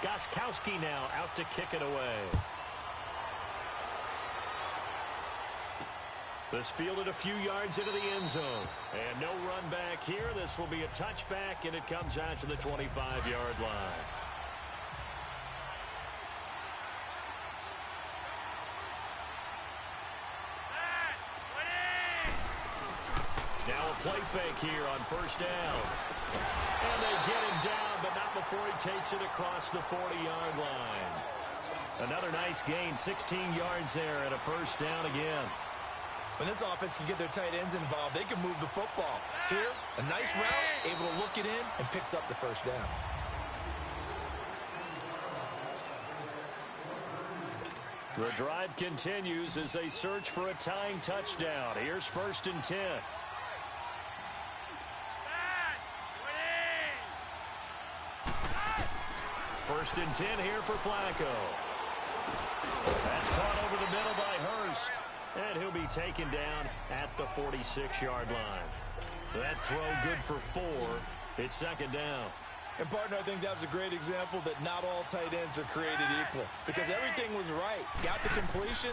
Gostkowski now out to kick it away. This fielded a few yards into the end zone. And no run back here. This will be a touchback, and it comes out to the 25-yard line. Now a play fake here on first down. And they get him down, but not before he takes it across the 40-yard line. Another nice gain, 16 yards there, and a first down again. When this offense can get their tight ends involved, they can move the football. Here, a nice route, able to look it in, and picks up the first down. The drive continues as they search for a tying touchdown. Here's 1st and 10. First and 10 here for Flacco. That's caught over the middle by Hurst. And he'll be taken down at the 46-yard line. That throw good for 4. It's 2nd down. And, partner, I think that's a great example that not all tight ends are created equal. Because everything was right. Got the completion,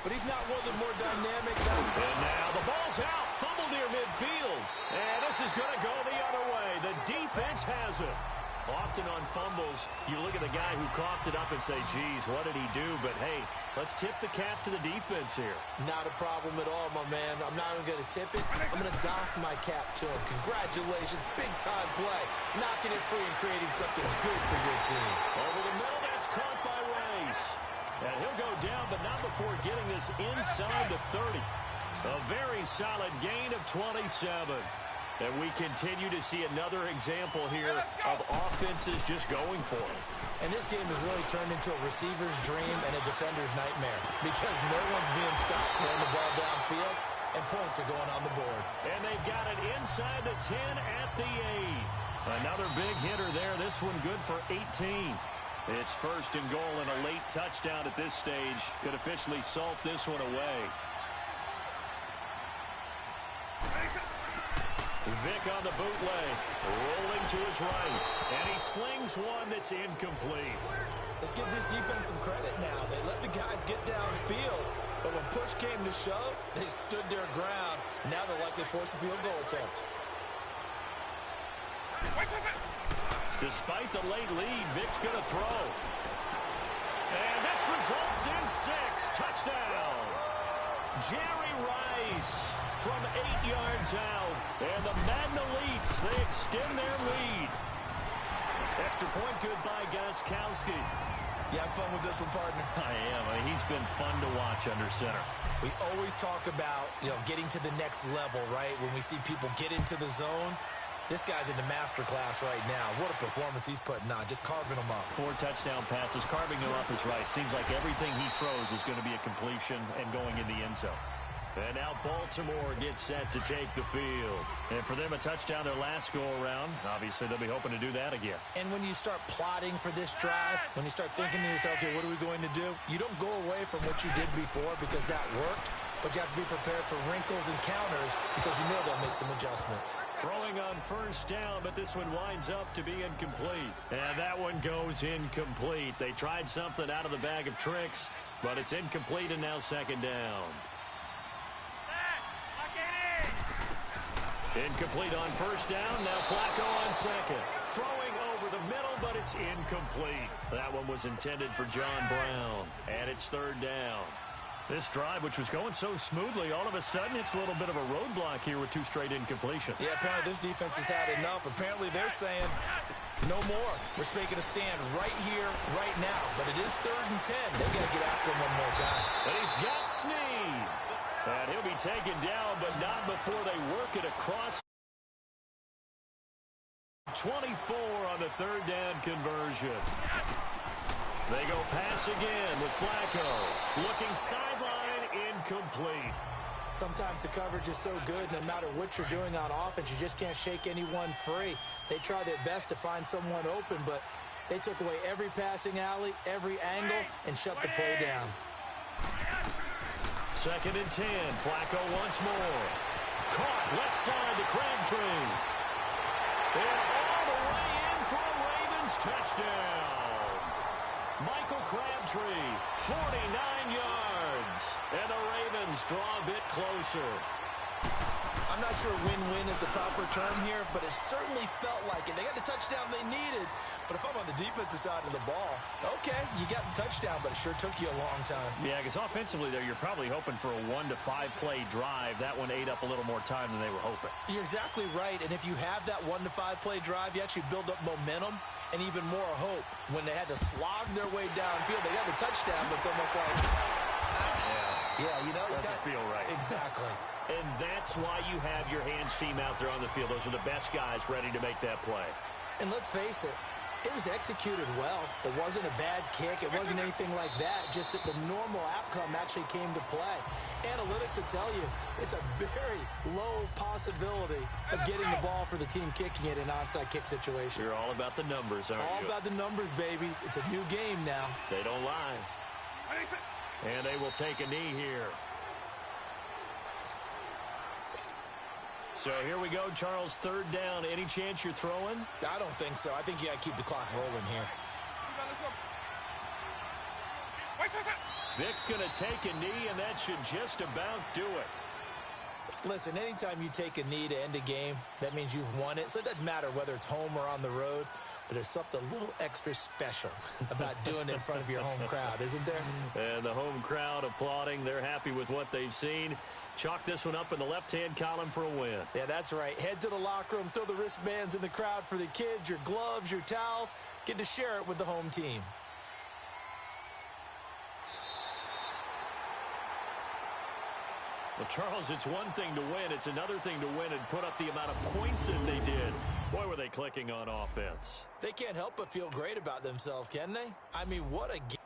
but he's not one of the more dynamic guys. And now the ball's out. Fumble near midfield. And this is going to go the other way. The defense has it. Often on fumbles, you look at the guy who coughed it up and say, geez, what did he do? But, hey, let's tip the cap to the defense here. Not a problem at all, my man. I'm not even going to tip it. I'm going to doff my cap to him. Congratulations. Big-time play. Knocking it free and creating something good for your team. Over the middle, that's caught by Rice. And he'll go down, but not before getting this inside the 30. A very solid gain of 27. And we continue to see another example here of offenses just going for it. And this game has really turned into a receiver's dream and a defender's nightmare because no one's being stopped throwing the ball downfield, and points are going on the board. And they've got it inside the 10 at the 8. Another big hitter there. This one good for 18. It's 1st and goal, and a late touchdown at this stage could officially salt this one away. Vick on the bootleg, rolling to his right, and he slings one that's incomplete. Let's give this defense some credit now. They let the guys get downfield, but when push came to shove, they stood their ground, and now they'll likely force a field goal attempt. Despite the late lead, Vick's going to throw. And this results in 6. Touchdown. Jerry Rice from 8 yards out. And the Madden Elites, they extend their lead. Extra point good by Gostkowski. You have fun with this one, partner? I am. He's been fun to watch under center. We always talk about, getting to the next level, right? When we see people get into the zone. This guy's in the master class right now. What a performance he's putting on, just carving them up. 4 touchdown passes, carving them up is right. Seems like everything he throws is going to be a completion and going in the end zone. And now Baltimore gets set to take the field. And for them, a touchdown their last go-around. Obviously, they'll be hoping to do that again. And when you start plotting for this drive, when you start thinking to yourself, okay, what are we going to do? You don't go away from what you did before because that worked. But you have to be prepared for wrinkles and counters because you know they'll make some adjustments. Throwing on first down, but this one winds up to be incomplete. And that one goes incomplete. They tried something out of the bag of tricks, but it's incomplete and now 2nd down. Incomplete on first down. Now Flacco on 2nd. Throwing over the middle, but it's incomplete. That one was intended for John Brown. And it's 3rd down. This drive, which was going so smoothly, all of a sudden it's a little bit of a roadblock here with 2 straight incompletions. Yeah, apparently this defense has had enough. Apparently they're saying no more. We're making a stand right here, right now. But it is 3rd and 10. They got to get after him one more time. And he's got Snead. And he'll be taken down, but not before they work it across. 24 on the 3rd down conversion. They go pass again with Flacco. Looking sideline, incomplete. Sometimes the coverage is so good, no matter what you're doing on offense, you just can't shake anyone free. They try their best to find someone open, but they took away every passing alley, every angle, and shut the play down. 2nd and 10. Flacco once more. Caught left side to Crabtree. And all the way in for a Ravens touchdown. Michael Crabtree, 49 yards. And the Ravens draw a bit closer. I'm not sure win-win is the proper term here, but it certainly felt like it. They got the touchdown they needed, but if I'm on the defensive side of the ball, okay, you got the touchdown, but it sure took you a long time. Yeah, because offensively there, you're probably hoping for a 1 to 5 play drive. That one ate up a little more time than they were hoping. You're exactly right, and if you have that 1 to 5 play drive, you actually build up momentum and even more hope. When they had to slog their way downfield, they got the touchdown, but it's almost like, yeah, you know, doesn't feel right. Exactly. And that's why you have your hands team out there on the field. Those are the best guys ready to make that play. And let's face it, it was executed well. It wasn't a bad kick. It wasn't anything like that, just that the normal outcome actually came to play. Analytics will tell you it's a very low possibility of getting the ball for the team kicking it in an onside kick situation. You're all about the numbers, aren't you? All about the numbers, baby. It's a new game now. They don't lie. And they will take a knee here. So here we go, Charles, 3rd down. Any chance you're throwing? I don't think so. I think you got to keep the clock rolling here. Vic's going to take a knee, and that should just about do it. Listen, anytime you take a knee to end a game, that means you've won it. So it doesn't matter whether it's home or on the road, but there's something a little extra special about doing it in front of your home crowd, isn't there? And the home crowd applauding. They're happy with what they've seen. Chalk this one up in the left-hand column for a win. Yeah, that's right. Head to the locker room, throw the wristbands in the crowd for the kids, your gloves, your towels. Get to share it with the home team. Well, Charles, it's one thing to win. It's another thing to win and put up the amount of points that they did. Boy, were they clicking on offense. They can't help but feel great about themselves, can they? I mean, what a game.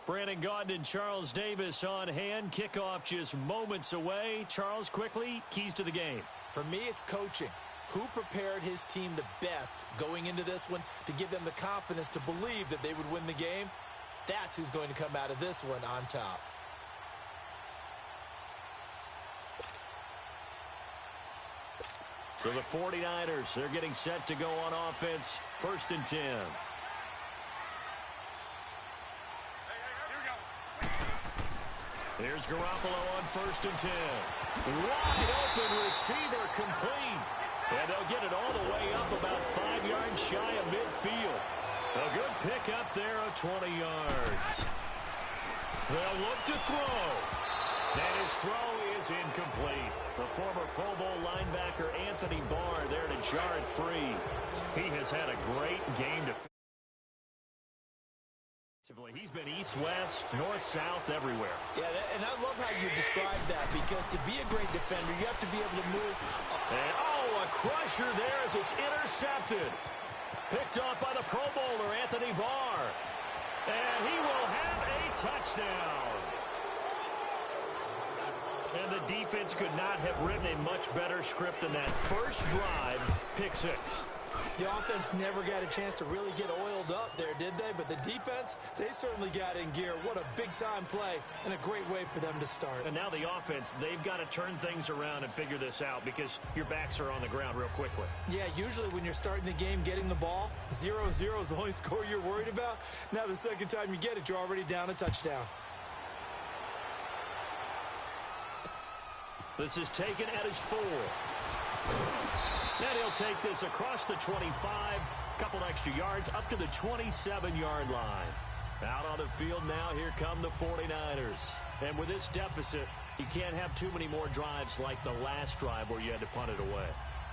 Brandon Gaudin and Charles Davis on hand. Kickoff just moments away. Charles, quickly, keys to the game. For me, it's coaching. Who prepared his team the best going into this one to give them the confidence to believe that they would win the game? That's who's going to come out of this one on top. So the 49ers, they're getting set to go on offense. 1st and 10. Here's Garoppolo on 1st and 10. Wide open receiver complete. And they'll get it all the way up about 5 yards shy of midfield. A good pick up there of 20 yards. They'll look to throw. And his throw is incomplete. The former Pro Bowl linebacker Anthony Barr there to jar it free. He has had a great game to He's been east-west, north-south, everywhere. Yeah, and I love how you describe that, because to be a great defender, you have to be able to move. And, a crusher there as it's intercepted. Picked off by the Pro Bowler, Anthony Barr. And he will have a touchdown. And the defense could not have written a much better script than that. First drive, pick 6. The offense never got a chance to really get oiled up there, did they? But the defense, they certainly got in gear. What a big-time play and a great way for them to start. And now the offense, they've got to turn things around and figure this out because your backs are on the ground real quickly. Yeah, usually when you're starting the game getting the ball, 0-0 is the only score you're worried about. Now the second time you get it, you're already down a touchdown. This is taken at his 4. And he'll take this across the 25, couple extra yards, up to the 27-yard line. Out on the field now, here come the 49ers. And with this deficit, you can't have too many more drives like the last drive where you had to punt it away.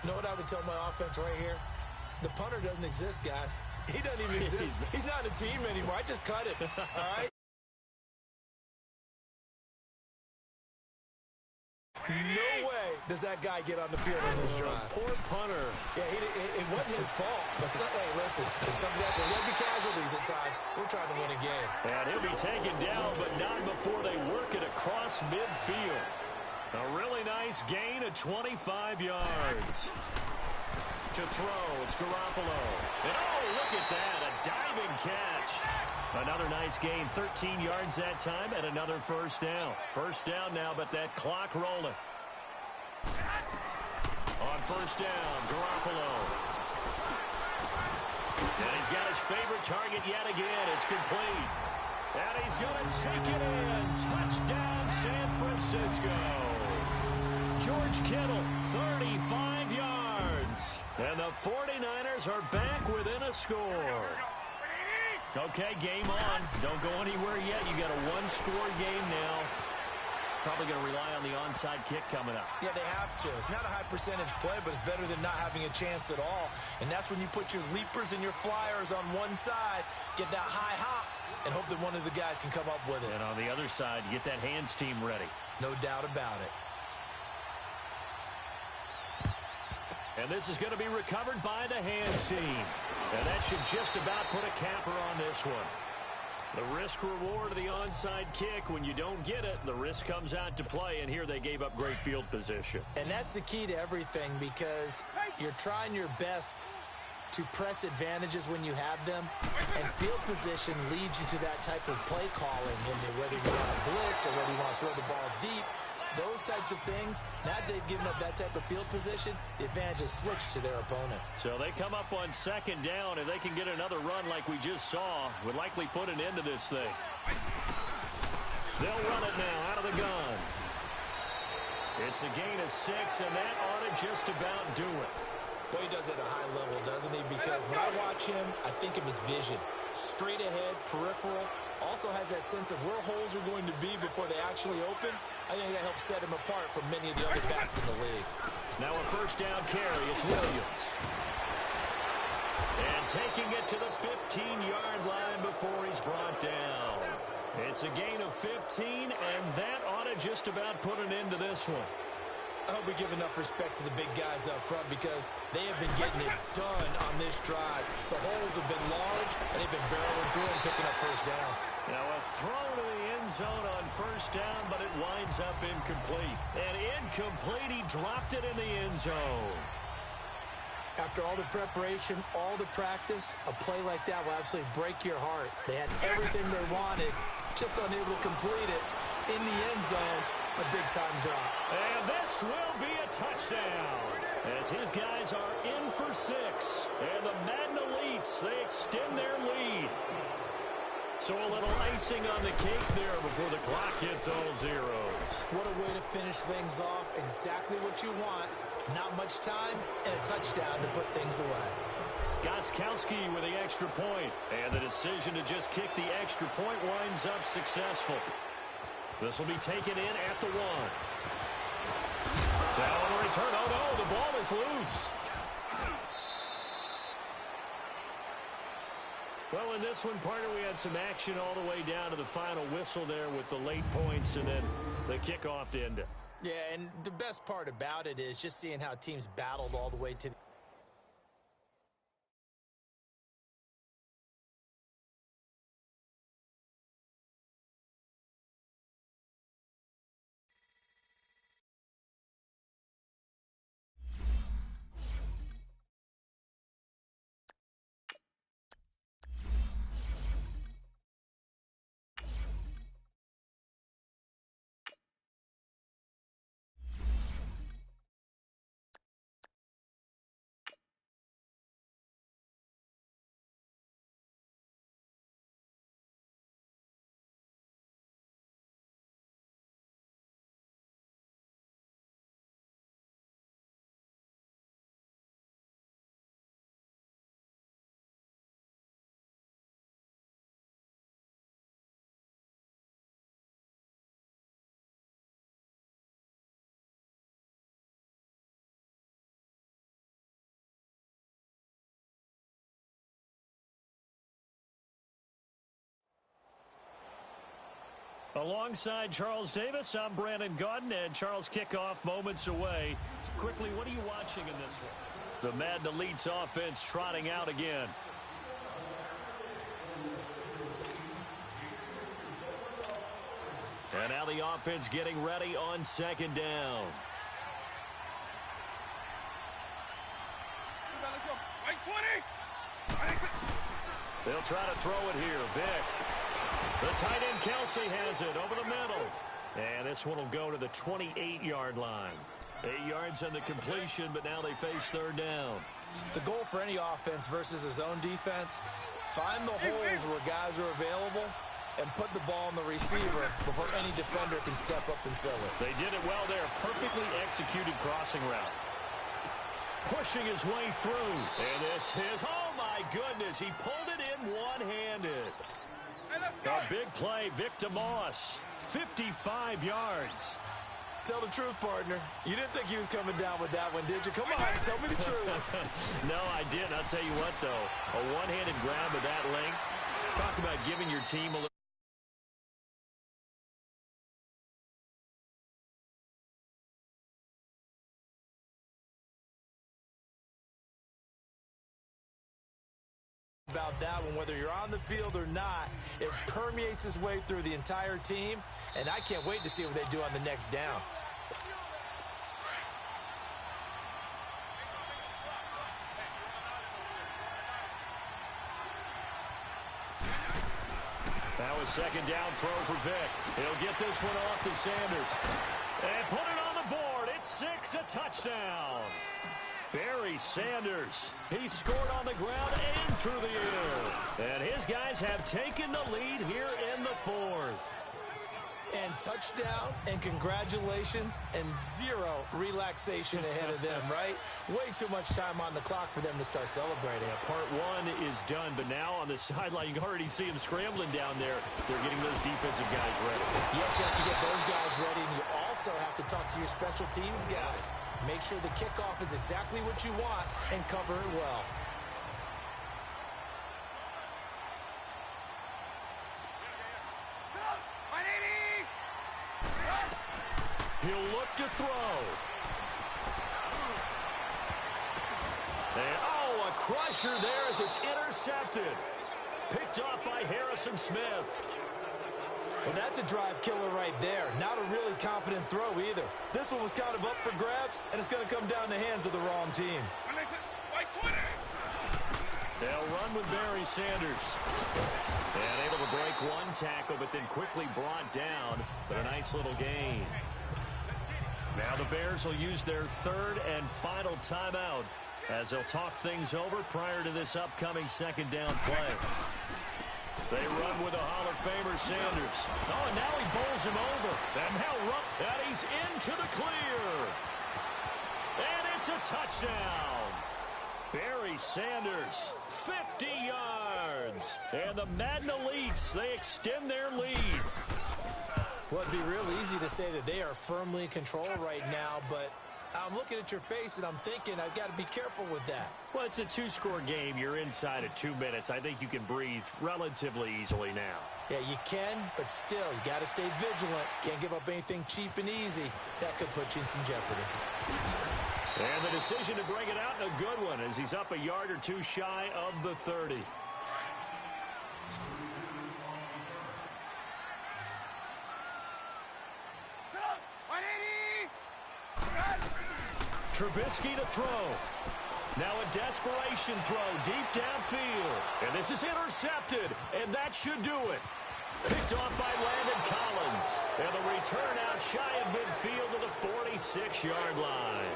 You know what I would tell my offense right here? The punter doesn't exist, guys. He doesn't even exist. He's not a team anymore. I just cut it, all right? No way does that guy get on the field on this drive. Poor punter. Yeah, it wasn't his fault. But, hey, listen, there's something that there will be casualties at times. We're trying to win a game. And he'll be taken down, but not before they work it across midfield. A really nice gain of 25 yards. To throw, it's Garoppolo. And, look at that, a diving catch. Another nice gain, 13 yards that time, and another first down. First down now, but that clock rolling. On first down, Garoppolo. And he's got his favorite target yet again. It's complete. And he's going to take it in. Touchdown, San Francisco. George Kittle, 35 yards. And the 49ers are back within a score. Okay, game on. Don't go anywhere yet. You got a one-score game now. Probably going to rely on the onside kick coming up. Yeah, they have to. It's not a high-percentage play, but it's better than not having a chance at all. And that's when you put your leapers and your flyers on one side, get that high hop, and hope that one of the guys can come up with it. And on the other side, get that hands team ready. No doubt about it. And this is going to be recovered by the hands team. And that should just about put a capper on this one. The risk-reward of the onside kick, when you don't get it, the risk comes out to play, and here they gave up great field position. And that's the key to everything, because you're trying your best to press advantages when you have them, and field position leads you to that type of play calling, whether you want to blitz or whether you want to throw the ball deep. Those types of things, now that they've given up that type of field position, the advantage is switched to their opponent. So they come up on second down, and they can get another run like we just saw. Would likely put an end to this thing. They'll run it now out of the gun. It's a gain of 6, and that ought to just about do it. Boy, he does it at a high level, doesn't he? Because when I watch him, I think of his vision. Straight ahead, peripheral. Also has that sense of where holes are going to be before they actually open. I think that helps set him apart from many of the other backs in the league. Now a first down carry. It's Williams. And taking it to the 15-yard line before he's brought down. It's a gain of 15, and that ought to just about put an end to this one. I hope we give enough respect to the big guys up front because they have been getting it done on this drive. The holes have been large, and they've been barreling through and picking up first downs. Now a throw to the end zone on first down, but it winds up incomplete. And incomplete, he dropped it in the end zone. After all the preparation, all the practice, a play like that will absolutely break your heart. They had everything they wanted, just unable to complete it. In the end zone, a big-time drop. And this will be a touchdown as his guys are in for 6. And the Madden Elites, they extend their lead. So a little icing on the cake there before the clock hits all zeros. What a way to finish things off. Exactly what you want. Not much time and a touchdown to put things away. Gostkowski with the extra point. And the decision to just kick the extra point winds up successful. This will be taken in at the 1. Now on the return. Oh, no, the ball is loose. Well, in this one, partner, we had some action all the way down to the final whistle there with the late points and then the kickoff to end it. Yeah, and the best part about it is just seeing how teams battled all the way to the Alongside Charles Davis, I'm Brandon Gaudin, and Charles, kickoff moments away. Quickly, what are you watching in this one? The Madden Elites offense trotting out again. And now the offense getting ready on second down. They'll try to throw it here. Vick. The tight end Kelsey has it over the middle. And this one will go to the 28-yard line. 8 yards on the completion, but now they face third down. The goal for any offense versus a zone defense, find the holes where guys are available and put the ball on the receiver before any defender can step up and fill it. They did it well there. Perfectly executed crossing route. Pushing his way through. And this is, oh my goodness, he pulled it in one-handed. A big play, Vic DeMoss, 55 yards. Tell the truth, partner. You didn't think he was coming down with that one, did you? Come on, tell me the truth. No, I didn't. I'll tell you what, though. A one-handed grab of that length. Talk about giving your team a little. About that one, whether you're on the field or not, it permeates its way through the entire team, and I can't wait to see what they do on the next down. Now a second down throw for Vick. He'll get this one off to Sanders. And put it on the board. It's 6, a touchdown. Barry Sanders, he scored on the ground and through the air. And his guys have taken the lead here in the 4th. And touchdown, and congratulations, and zero relaxation ahead of them, right? Way too much time on the clock for them to start celebrating. Yeah, part 1 is done, but now on the sideline, you can already see them scrambling down there. They're getting those defensive guys ready. Yes, you have to get those guys ready, and you also have to talk to your special teams guys. Make sure the kickoff is exactly what you want and cover it well. He'll look to throw. And, oh, a crusher there as it's intercepted. Picked off by Harrison Smith. Well, that's a drive killer right there. Not a really confident throw either. This one was kind of up for grabs, and it's going to come down the hands of the wrong team. They'll run with Barry Sanders. And able to break one tackle, but then quickly brought down. But a nice little gain. Now the Bears will use their third and final timeout as they'll talk things over prior to this upcoming second down play. They run with a Hall of Famer, Sanders. Oh, and now he bowls him over. And now and he's into the clear. And it's a touchdown. Barry Sanders, 50 yards. And the Madden Elites, they extend their lead. Well, it'd be real easy to say that they are firmly in control right now, but I'm looking at your face and I'm thinking I've got to be careful with that. Well, it's a two-score game. You're inside of 2 minutes. I think you can breathe relatively easily now. Yeah, you can, but still, you got to stay vigilant. Can't give up anything cheap and easy. That could put you in some jeopardy. And the decision to bring it out in a good one as he's up a yard or two shy of the 30. Trubisky to throw. Now a desperation throw deep downfield. And this is intercepted, and that should do it. Picked off by Landon Collins. And the return out shy of midfield to the 46-yard line.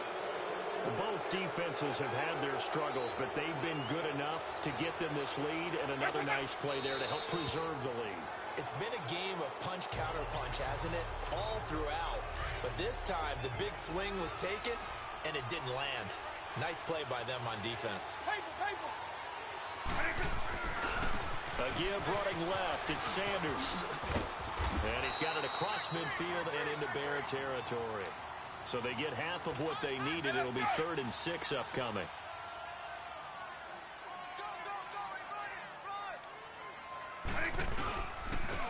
Both defenses have had their struggles, but they've been good enough to get them this lead, and another nice play there to help preserve the lead. It's been a game of punch-counter-punch, hasn't it? All throughout. But this time, the big swing was taken, and it didn't land. Nice play by them on defense. A give running left. It's Sanders. And he's got it across midfield and into Bear territory. So they get half of what they needed. It'll be 3rd and 6 upcoming.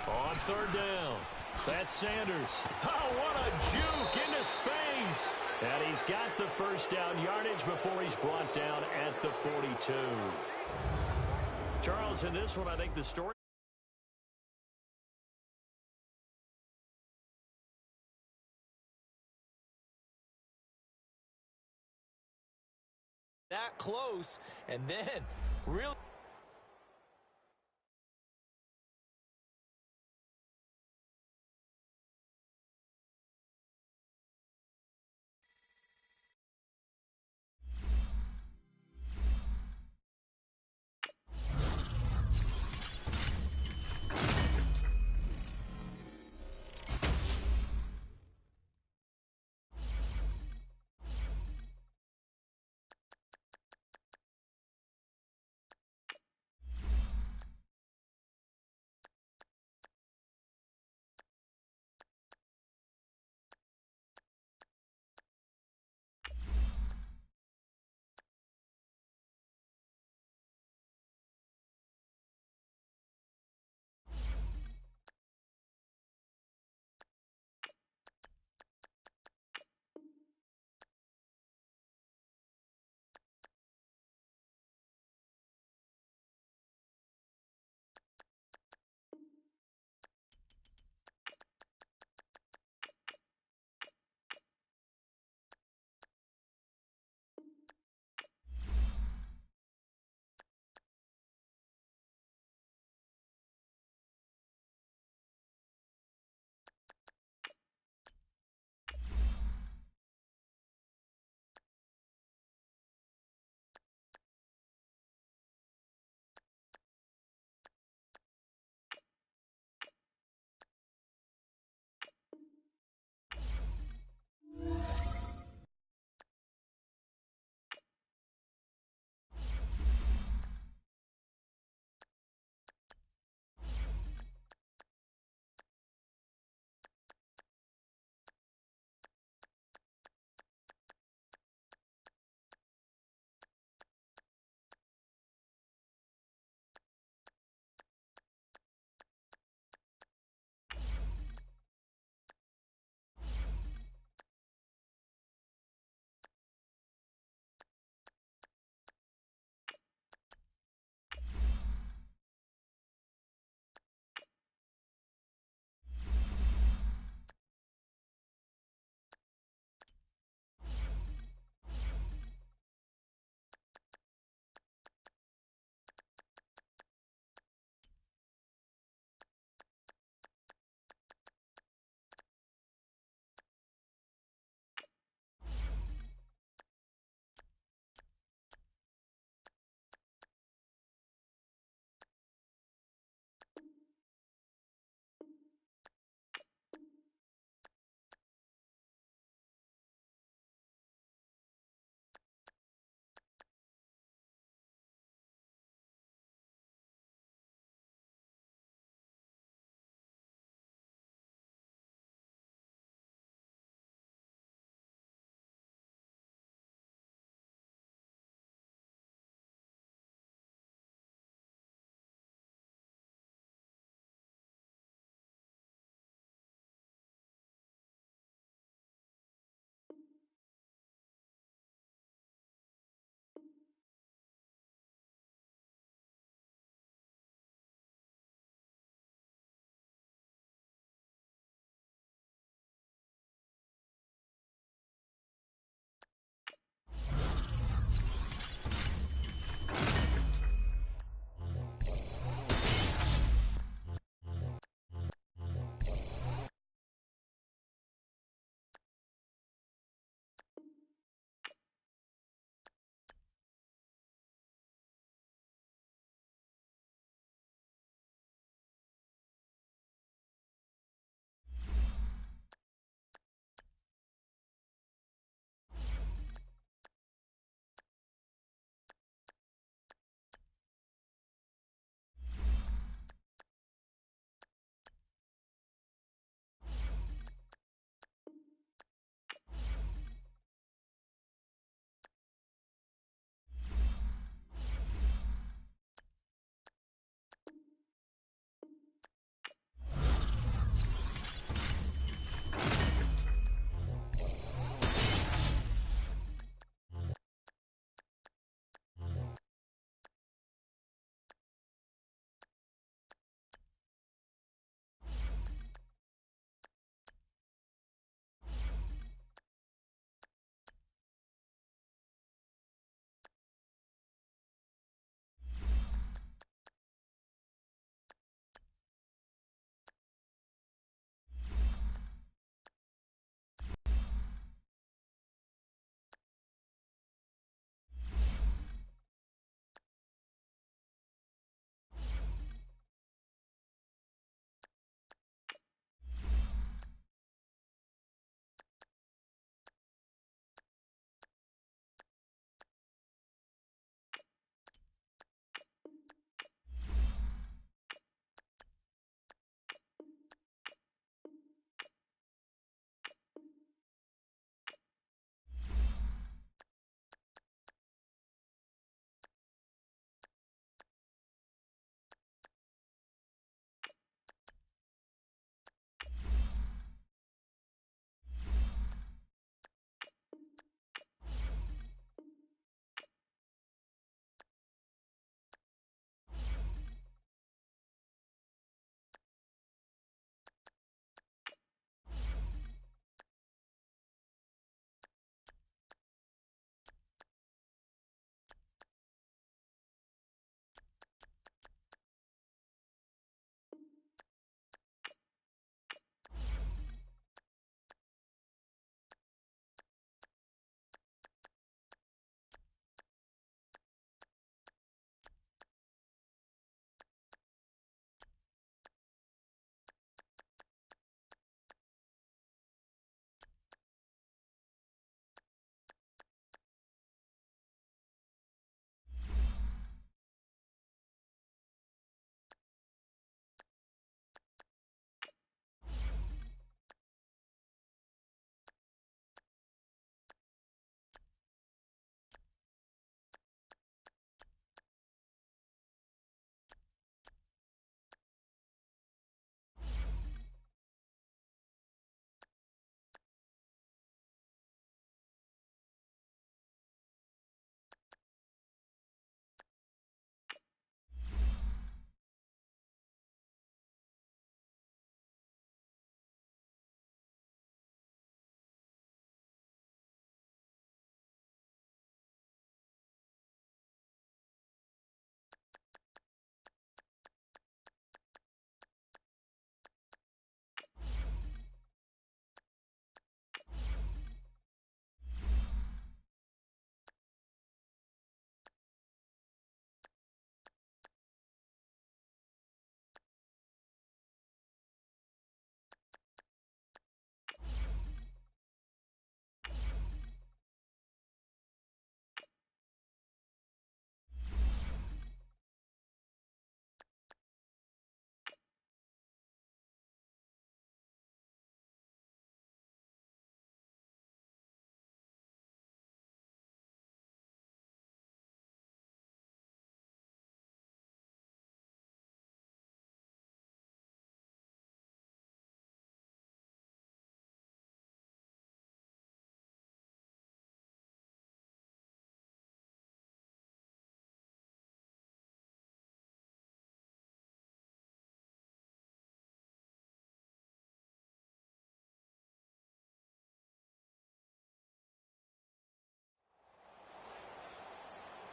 On 3rd down. That's Sanders. Oh, what a juke into space. And he's got the first down yardage before he's brought down at the 42. Charles, in this one, I think the story that close, and then really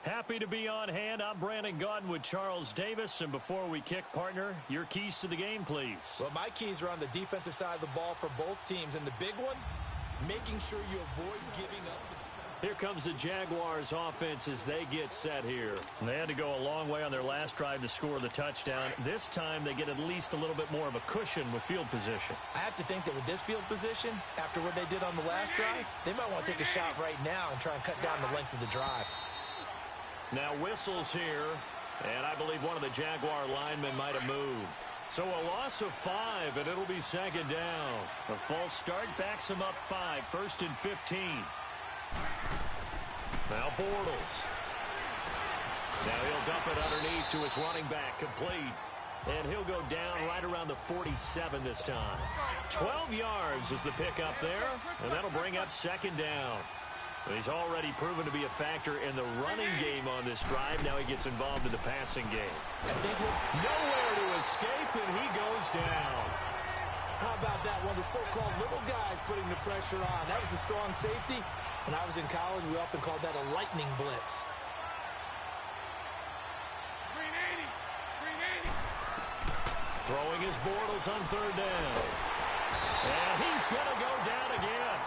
Happy to be on hand. I'm Brandon Gaudin with Charles Davis. And before we kick, partner, your keys to the game, please. Well, my keys are on the defensive side of the ball for both teams. And the big one, making sure you avoid giving up. Here comes the Jaguars offense as they get set here. They had to go a long way on their last drive to score the touchdown. This time they get at least a little bit more of a cushion with field position. I have to think that with this field position, after what they did on the last drive, they might want to take a shot right now and try and cut down the length of the drive. Now whistles here, and I believe one of the Jaguar linemen might have moved. So a loss of 5, and it'll be second down. A false start backs him up 5, 1st and 15. Now Bortles. Now he'll dump it underneath to his running back, complete. And he'll go down right around the 47 this time. 12 yards is the pickup there, and that'll bring up second down. He's already proven to be a factor in the running game on this drive. Now he gets involved in the passing game. Nowhere to escape, and he goes down. How about that? One of the so-called little guys putting the pressure on. That was the strong safety. When I was in college, we often called that a lightning blitz. Throwing his Bortles on third down. And he's going to go down again.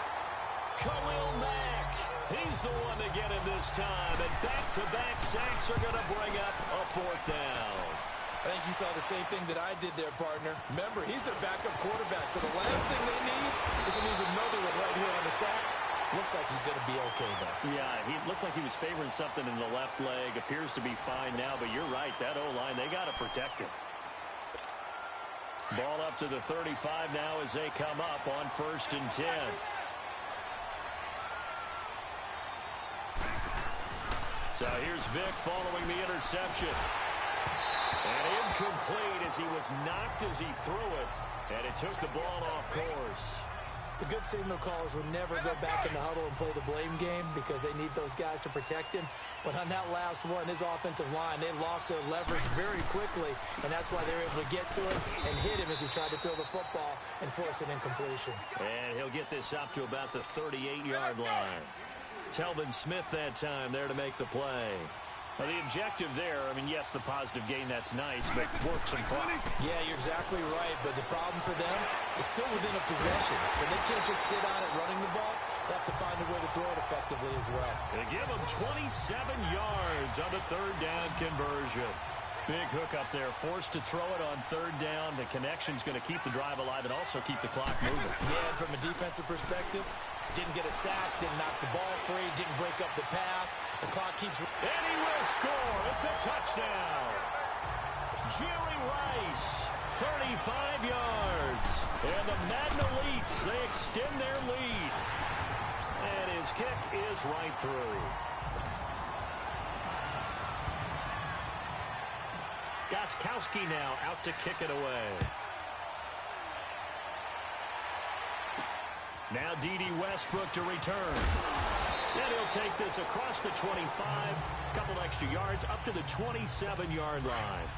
Khalil Mack. He's the one to get him this time. And back-to-back sacks are going to bring up a fourth down. I think you saw the same thing that I did there, partner. Remember, he's their backup quarterback, so the last thing they need is to lose another one right here on the sack. Looks like he's going to be okay, though. Yeah, he looked like he was favoring something in the left leg. Appears to be fine now, but you're right. That O-line, they got to protect him. Ball up to the 35 now as they come up on 1st and 10. So here's Vick following the interception. And incomplete as he was knocked as he threw it. And it took the ball off course. The good signal callers would never go back in the huddle and play the blame game because they need those guys to protect him. But on that last one, his offensive line, they lost their leverage very quickly, and that's why they were able to get to him and hit him as he tried to throw the football and force an incompletion. And he'll get this up to about the 38-yard line. Telvin Smith that time there to make the play. Now the objective there, I mean, yes, the positive gain, that's nice, but work some clock. Yeah, you're exactly right, but the problem for them is still within a possession, so they can't just sit on it running the ball. They have to find a way to throw it effectively as well. They give them 27 yards on the third down conversion. Big hook up there, forced to throw it on third down. The connection's going to keep the drive alive and also keep the clock moving. Yeah, and from a defensive perspective, didn't get a sack, didn't knock the ball free, didn't break up the pass. The clock keeps... And he will score. It's a touchdown. Jerry Rice, 35 yards. And the Madden Elites, they extend their lead. And his kick is right through. Gostkowski now out to kick it away. Now D.D. Westbrook to return. And he'll take this across the 25, a couple extra yards, up to the 27-yard line.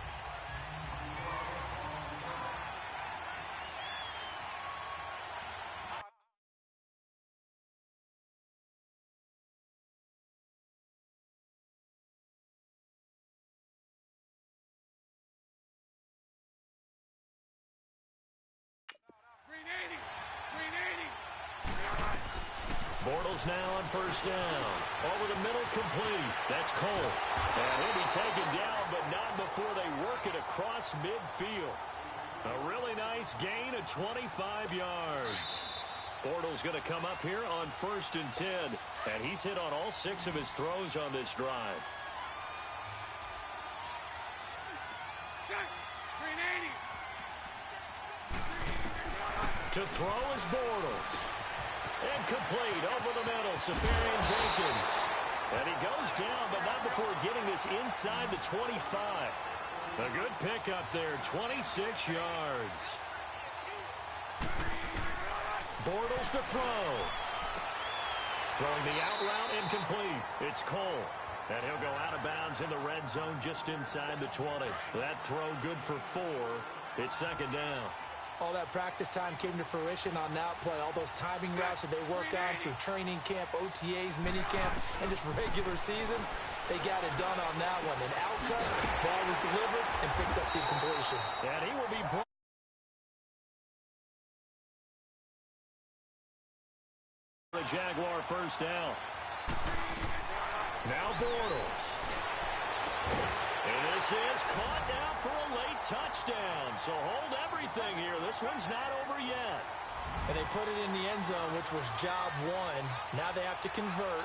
Bortles now on first down. Over the middle, complete. That's Cole. And he'll be taken down, but not before they work it across midfield. A really nice gain of 25 yards. Bortles going to come up here on 1st and 10. And he's hit on all 6 of his throws on this drive. To throw is Bortles. And complete over the middle, Safarian Jenkins. And he goes down, but not before getting this inside the 25. A good pickup there, 26 yards. Bortles to throw. Throwing the out route, incomplete. It's Cole. And he'll go out of bounds in the red zone just inside the 20. That throw good for 4. It's second down. All that practice time came to fruition on that play. All those timing routes that they work on through training camp, OTAs, minicamp, and just regular season. They got it done on that one. An outcut, ball was delivered, and picked up the completion. And he will be brought. The Jaguar first down. Now Bortles. And this is caught down for a late touchdown. So hold everything here. This one's not over yet. And they put it in the end zone, which was job one. Now they have to convert.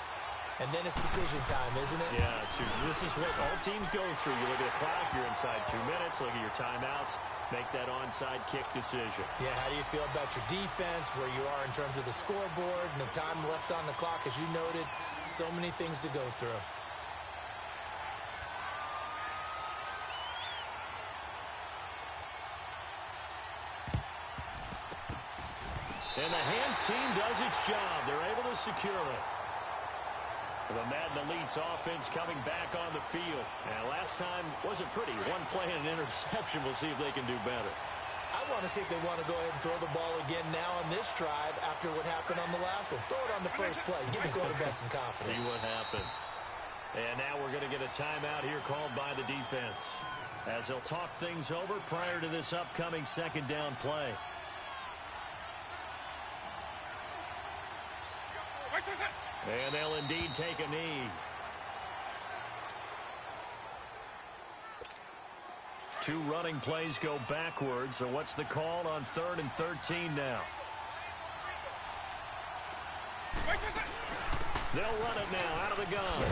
And then it's decision time, isn't it? Yeah, this is what all teams go through. You look at the clock, you're inside 2 minutes, look at your timeouts, make that onside kick decision. Yeah, how do you feel about your defense, where you are in terms of the scoreboard, and the time left on the clock, as you noted? So many things to go through. And the hands team does its job. They're able to secure it. The Madden Elite's offense coming back on the field. And last time wasn't pretty. One play and an interception. We'll see if they can do better. I want to see if they want to go ahead and throw the ball again now on this drive after what happened on the last one. Throw it on the first play. Give the quarterback some confidence. See what happens. And now we're going to get a timeout here called by the defense, as they'll talk things over prior to this upcoming second down play. And they'll indeed take a knee. 2 running plays go backwards. So what's the call on 3rd and 13 now? They'll run it now out of the gun.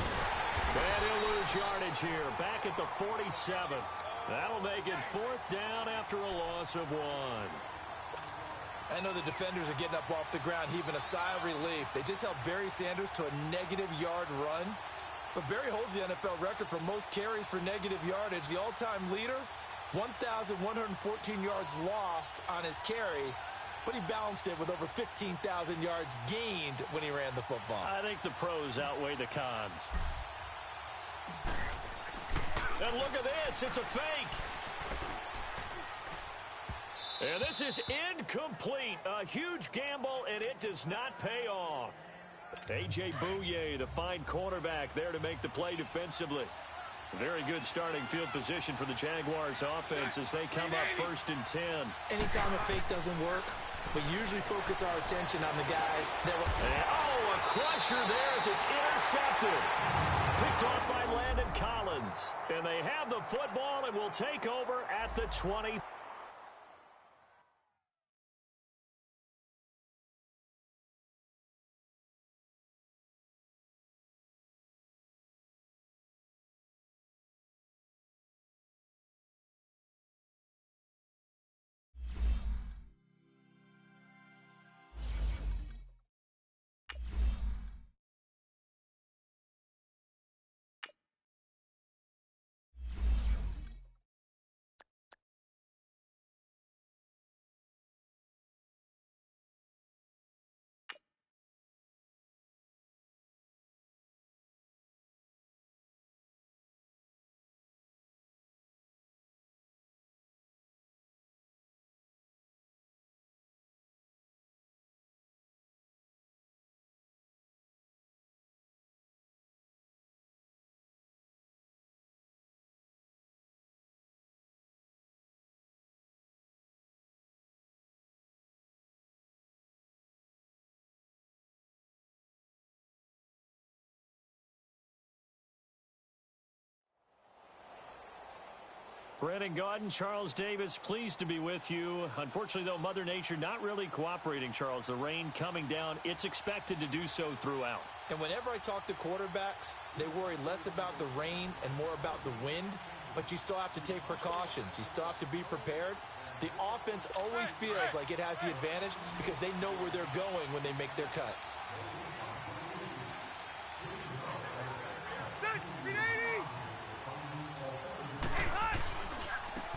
And he'll lose yardage here. Back at the 47. That'll make it 4th down after a loss of 1. I know the defenders are getting up off the ground, heaving a sigh of relief. They just held Barry Sanders to a -yard run. But Barry holds the NFL record for most carries for negative yardage. The all-time leader, 1,114 yards lost on his carries. But he balanced it with over 15,000 yards gained when he ran the football. I think the pros outweigh the cons. And look at this. It's a fake. And this is incomplete. A huge gamble, and it does not pay off. A.J. Bouye, the fine cornerback, there to make the play defensively. Very good starting field position for the Jaguars offense as they come up 1st and 10. Anytime a fake doesn't work, we usually focus our attention on the guys that were... And, a crusher there as it's intercepted. Picked off by Landon Collins. And they have the football and will take over at the 20. Brandon Gaudin, Charles Davis, pleased to be with you. Unfortunately, though, Mother Nature not really cooperating, Charles. The rain coming down. It's expected to do so throughout. And whenever I talk to quarterbacks, they worry less about the rain and more about the wind. But you still have to take precautions. You still have to be prepared. The offense always feels like it has the advantage because they know where they're going when they make their cuts.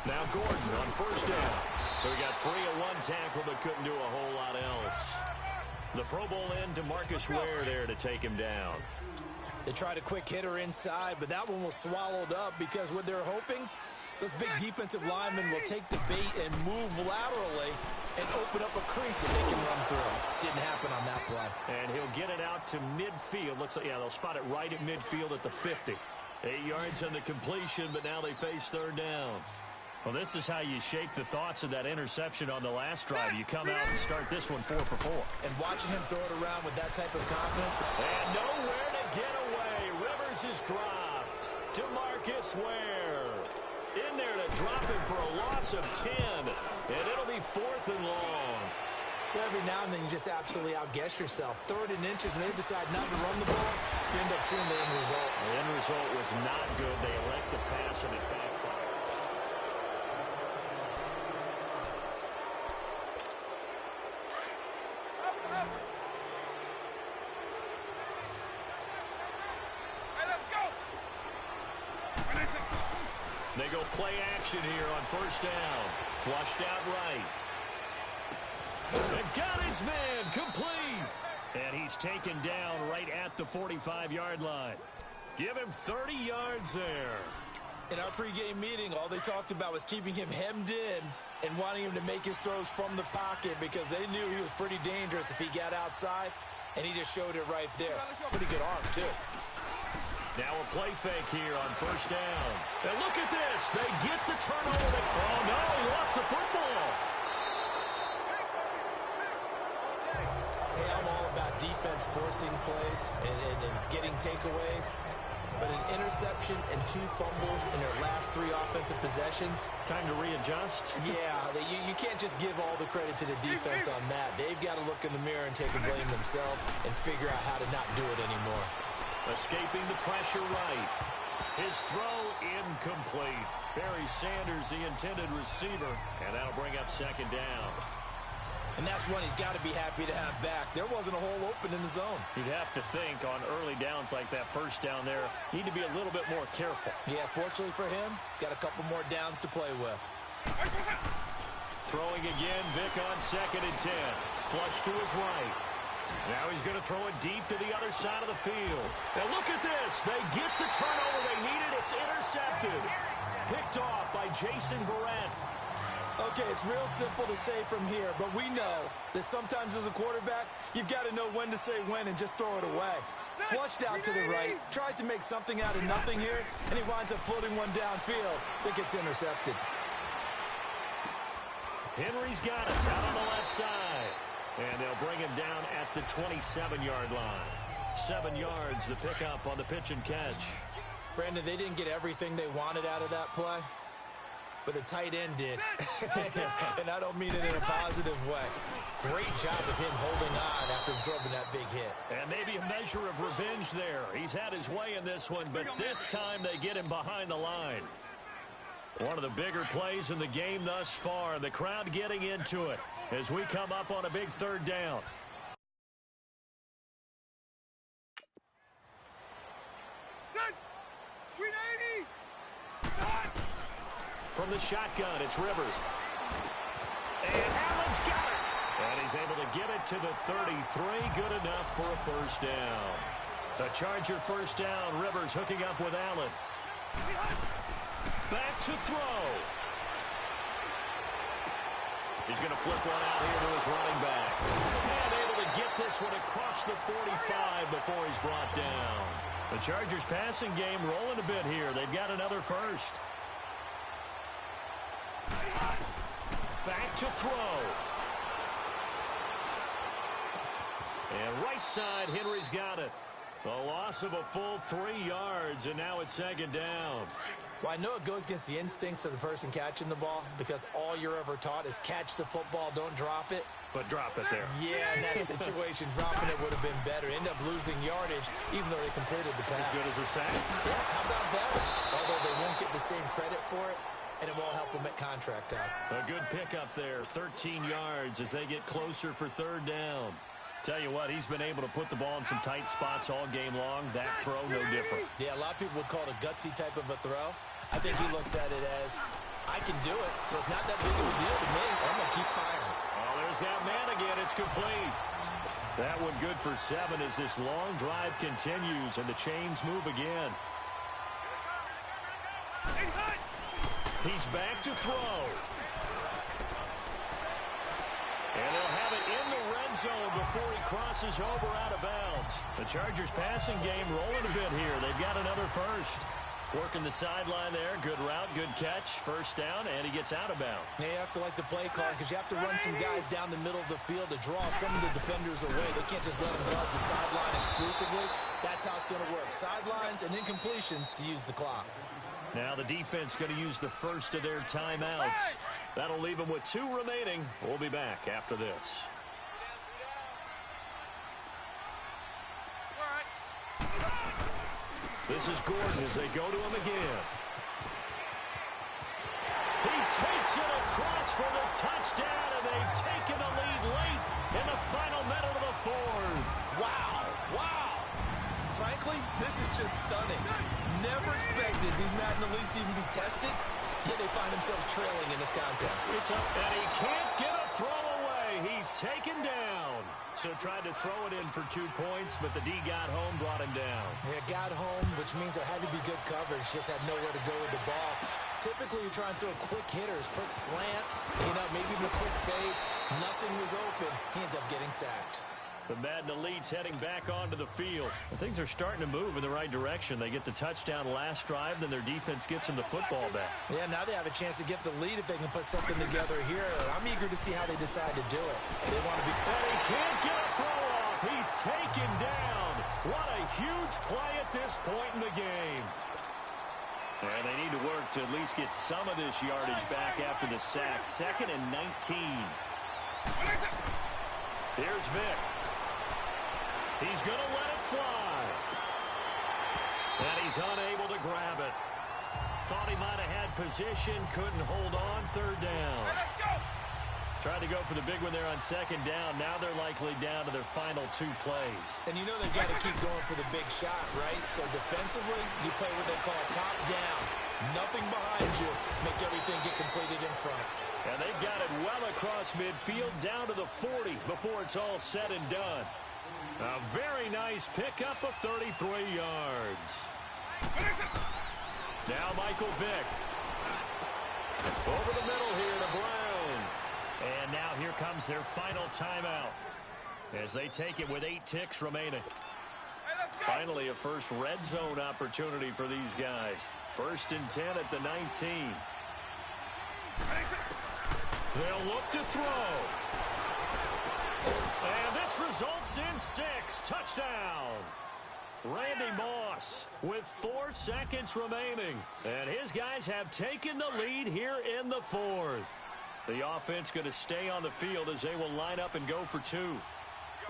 Now Gordon on 1st down. So he got free of 1 tackle but couldn't do a whole lot else. The Pro Bowl end to Marcus Ware there to take him down. They tried a quick hitter inside, but that one was swallowed up because what they're hoping, those big defensive linemen will take the bait and move laterally and open up a crease that they can run through. Didn't happen on that play. And he'll get it out to midfield. They'll spot it right at midfield at the 50. 8 yards on the completion, but now they face third down. Well, this is how you shake the thoughts of that interception on the last drive. You come out and start this one 4 for 4. And watching him throw it around with that type of confidence. And nowhere to get away. Rivers is dropped. DeMarcus Ware in there to drop him for a loss of 10. And it'll be 4th and long. Well, every now and then you just absolutely outguess yourself. 3rd and inches, and they decide not to run the ball. You end up seeing the end result. The end result was not good. They elect to pass, and it backfired. They go play action here on first down. Flushed out right. And got his man complete. And he's taken down right at the 45-yard line. Give him 30 yards there. In our pregame meeting, all they talked about was keeping him hemmed in and wanting him to make his throws from the pocket because they knew he was pretty dangerous if he got outside, and he just showed it right there. Pretty good arm, too. Now a play fake here on first down. And look at this. They get the turnover. Oh, no, he lost the football. Hey, I'm all about defense forcing plays and getting takeaways. But an interception and 2 fumbles in their last 3 offensive possessions. Time to readjust. Yeah, you can't just give all the credit to the defense on that. They've got to look in the mirror and take the blame themselves and figure out how to not do it anymore. Escaping the pressure right. His throw incomplete. Barry Sanders, the intended receiver. And that'll bring up second down. And that's one he's got to be happy to have back. There wasn't a hole open in the zone. You'd have to think on early downs like that first down there, need to be a little bit more careful. Yeah, fortunately for him, got a couple more downs to play with. Throwing again, Vic on second and 10. Flush to his right. Now he's going to throw it deep to the other side of the field. And look at this. They get the turnover they needed. It's intercepted. Picked off by Jason Verrett. Okay, it's real simple to say from here, but we know that sometimes as a quarterback, you've got to know when to say when and just throw it away. Flushed out to the right, tries to make something out of nothing here, and he winds up floating one downfield that gets intercepted. Henry's got it out on the left side. And they'll bring him down at the 27-yard line. 7 yards, the pickup on the pitch and catch. Brandon, they didn't get everything they wanted out of that play, but the tight end did. And I don't mean it in a positive way. Great job of him holding on after absorbing that big hit. And maybe a measure of revenge there. He's had his way in this one, but this time they get him behind the line. One of the bigger plays in the game thus far. The crowd getting into it as we come up on a big third down. From the shotgun, it's Rivers. And Allen's got it. And he's able to get it to the 33. Good enough for a first down. The Charger first down. Rivers hooking up with Allen. Back to throw. He's going to flip one out here to his running back. And able to get this one across the 45 before he's brought down. The Chargers passing game rolling a bit here. They've got another first. Back to throw. And right side, Henry's got it. A loss of a full 3 yards, and now it's second down. Well, I know it goes against the instincts of the person catching the ball because all you're ever taught is catch the football, don't drop it. But drop it there. Yeah, in that situation, dropping it would have been better. End up losing yardage, even though they completed the pass. As good as a sack? Yeah, how about that? Although they won't get the same credit for it, and it won't help them at contract time. A good pickup there, 13 yards as they get closer for third down. Tell you what, he's been able to put the ball in some tight spots all game long. That throw, no different. Yeah, a lot of people would call it a gutsy type of a throw. I think he looks at it as, I can do it, so it's not that big of a deal to me. I'm going to keep firing. Oh, there's that man again. It's complete. That one good for 7 as this long drive continues and the chains move again. He's back to throw. And they'll have it in the red zone before he crosses over out of bounds. The Chargers passing game rolling a bit here. They've got another first. Working the sideline there. Good route, good catch. First down, and he gets out of bounds. Yeah, you have to like the play call because you have to run some guys down the middle of the field to draw some of the defenders away. They can't just let them guard the sideline exclusively. That's how it's going to work. Sidelines and incompletions to use the clock. Now the defense going to use the first of their timeouts. That'll leave them with 2 remaining. We'll be back after this. This is Gordon as they go to him again. He takes it across for the touchdown, and they've taken the lead late in the final minute of the 4th. Wow. Frankly, this is just stunning. Never expected these Madden elites to even be tested, yet they find themselves trailing in this contest. It's up, and he can't get a throw away. He's taken down. So tried to throw it in for 2 points, but the D got home, brought him down. Yeah, got home, which means there had to be good coverage. Just had nowhere to go with the ball. Typically, you try and throw quick hitters, quick slants, maybe even a quick fade. Nothing was open. He ends up getting sacked. The Madden elites heading back onto the field. And things are starting to move in the right direction. They get the touchdown last drive, then their defense gets them the football back. Yeah, now they have a chance to get the lead if they can put something together here. I'm eager to see how they decide to do it. They want to be... And he can't get a throw off. He's taken down. What a huge play at this point in the game. And they need to work to at least get some of this yardage back after the sack. 2nd and 19. Here's Vic. He's going to let it fly. And he's unable to grab it. Thought he might have had position, couldn't hold on. 3rd down. Tried to go for the big one there on 2nd down. Now they're likely down to their final 2 plays. And they've got to keep going for the big shot, right? So defensively, you play what they call top down. Nothing behind you. Make everything get completed in front. And they've got it well across midfield down to the 40 before it's all said and done. A very nice pickup of 33 yards. Now Michael Vick. Over the middle here to Brown. And now here comes their final timeout as they take it with 8 ticks remaining. Finally, a first red zone opportunity for these guys. 1st and 10 at the 19. They'll look to throw. And this results in 6. Touchdown. Randy Moss with 4 seconds remaining. And his guys have taken the lead here in the 4th. The offense going to stay on the field as they will line up and go for 2.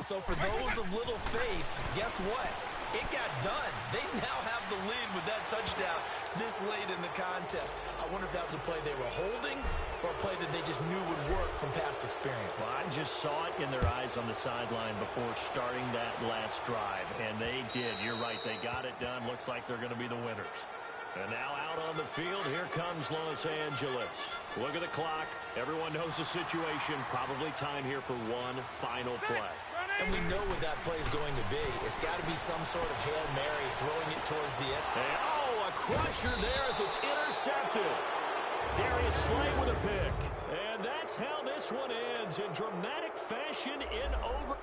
So for those of little faith, guess what? It got done. They now have the lead with that touchdown this late in the contest. I wonder if that was a play they were holding or a play that they just knew would work from past experience. Well, I just saw it in their eyes on the sideline before starting that last drive, and they did. You're right. They got it done. Looks like they're going to be the winners. And now out on the field, here comes Los Angeles. Look at the clock. Everyone knows the situation. Probably time here for one final play. And we know what that play is going to be. It's got to be some sort of Hail Mary, throwing it towards the end. And, a crusher there as it's intercepted. Darius Slay with a pick. And that's how this one ends in dramatic fashion in over.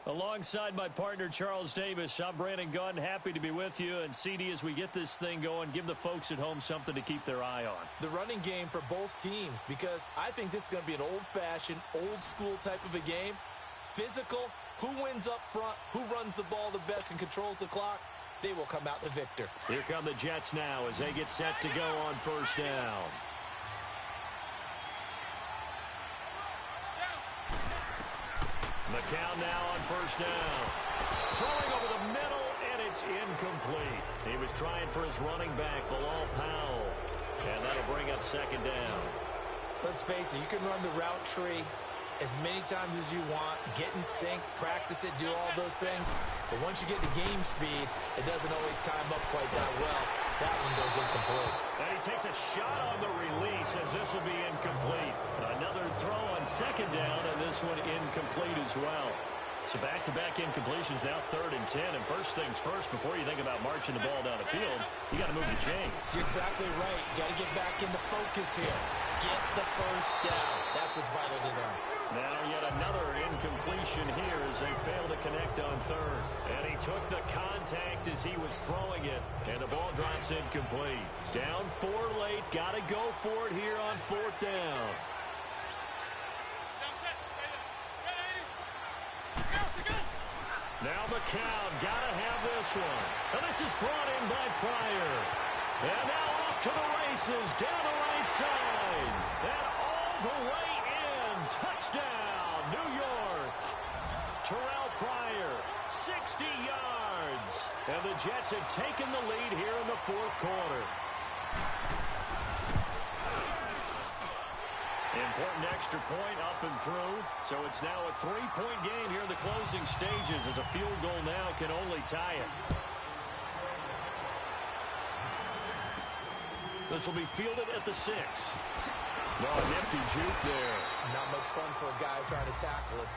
Alongside my partner, Charles Davis, I'm Brandon Gunn. Happy to be with you. And, CD, as we get this thing going, give the folks at home something to keep their eye on. The running game for both teams, because I think this is going to be an old-fashioned, old-school type of a game. Physical, who wins up front, who runs the ball the best and controls the clock, they will come out the victor. Here come the Jets now as they get set to go on first down. McCown now on first down. Throwing over the middle, and it's incomplete. He was trying for his running back, Bilal Powell. And that'll bring up second down. Let's face it, you can run the route tree as many times as you want, get in sync, practice it, do all those things. But once you get to game speed, it doesn't always time up quite that well. That one goes incomplete. And he takes a shot on the release as this will be incomplete. Another throw on second down, and this one incomplete as well. So back-to-back incompletions, now 3rd and 10. And first things first, before you think about marching the ball down the field, you got to move the chains. You're exactly right. You got to get back into focus here. Get the first down. That's what's vital to them. Now yet another incompletion here as they fail to connect on 3rd. And he took the contact as he was throwing it. And the ball drops incomplete. Down 4 late. Got to go for it here on 4th down. Now McCown, gotta have this one. And this is brought in by Pryor. And now off to the races, down the right side. And all the way in. Touchdown, New York. Terrell Pryor, 60 yards. And the Jets have taken the lead here in the 4th quarter. Important extra point up and through. So it's now a 3-point game here in the closing stages as a field goal now can only tie it. This will be fielded at the 6. Oh, nifty juke there. Not much fun for a guy trying to tackle it.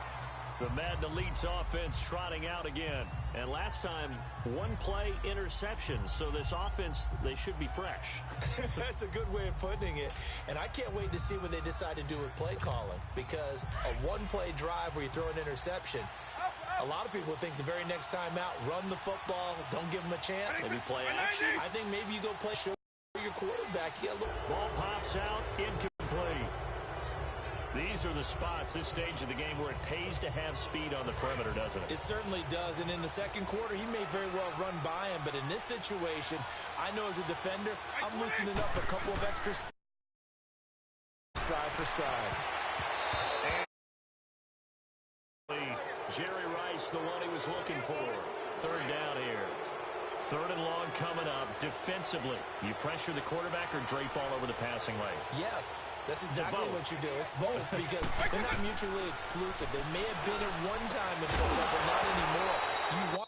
The Madden Elite's offense trotting out again. And last time, 1-play interceptions. So this offense, they should be fresh. That's a good way of putting it. And I can't wait to see what they decide to do with play calling. Because a 1-play drive where you throw an interception, a lot of people think the very next time out, run the football, don't give them a chance. Maybe play action. I think maybe you go play show your quarterback. You get a little... Ball pops out, incomplete. These are the spots, this stage of the game, where it pays to have speed on the perimeter, doesn't it? It certainly does. And in the second quarter, he may very well run by him. But in this situation, I know as a defender, I'm loosening up a couple of extra stride for stride. And Jerry Rice, the one he was looking for. 3rd down here. 3rd and long coming up. Defensively, you pressure the quarterback or drape all over the passing lane? Yes, that's exactly what you do. It's both because they're not mutually exclusive. They may have been at one time in football, but not anymore. You want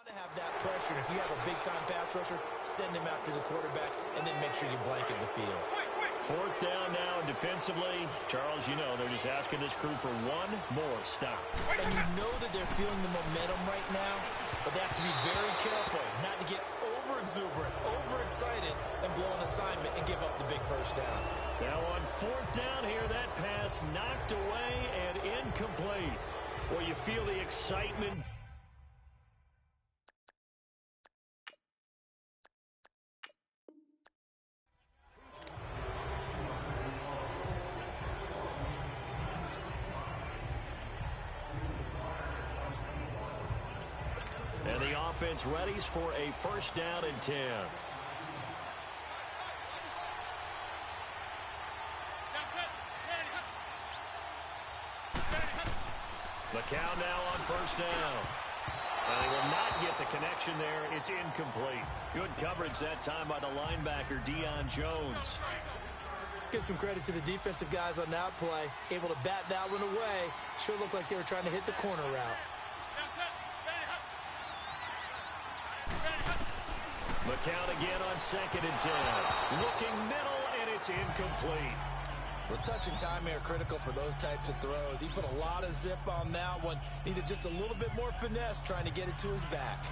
to have that pressure. If you have a big-time pass rusher, send him after the quarterback, and then make sure you blanket the field. 4th down now defensively. Charles, you know, they're just asking this crew for one more stop. And you know that they're feeling the momentum right now, but they have to be very careful not to get over-exuberant, over-excited, and blow an assignment and give up the big first down. Now on 4th down here, that pass knocked away and incomplete. Well, you feel the excitement. And the offense readies for a 1st down and 10. McCown now on 1st down. And he will not get the connection there. It's incomplete. Good coverage that time by the linebacker, Deion Jones. Let's give some credit to the defensive guys on that play. Able to bat that one away. Sure looked like they were trying to hit the corner route. McCown again on 2nd and 10. Looking middle, and it's incomplete. Well, touch and time are critical for those types of throws. He put a lot of zip on that one. Needed just a little bit more finesse trying to get it to his back.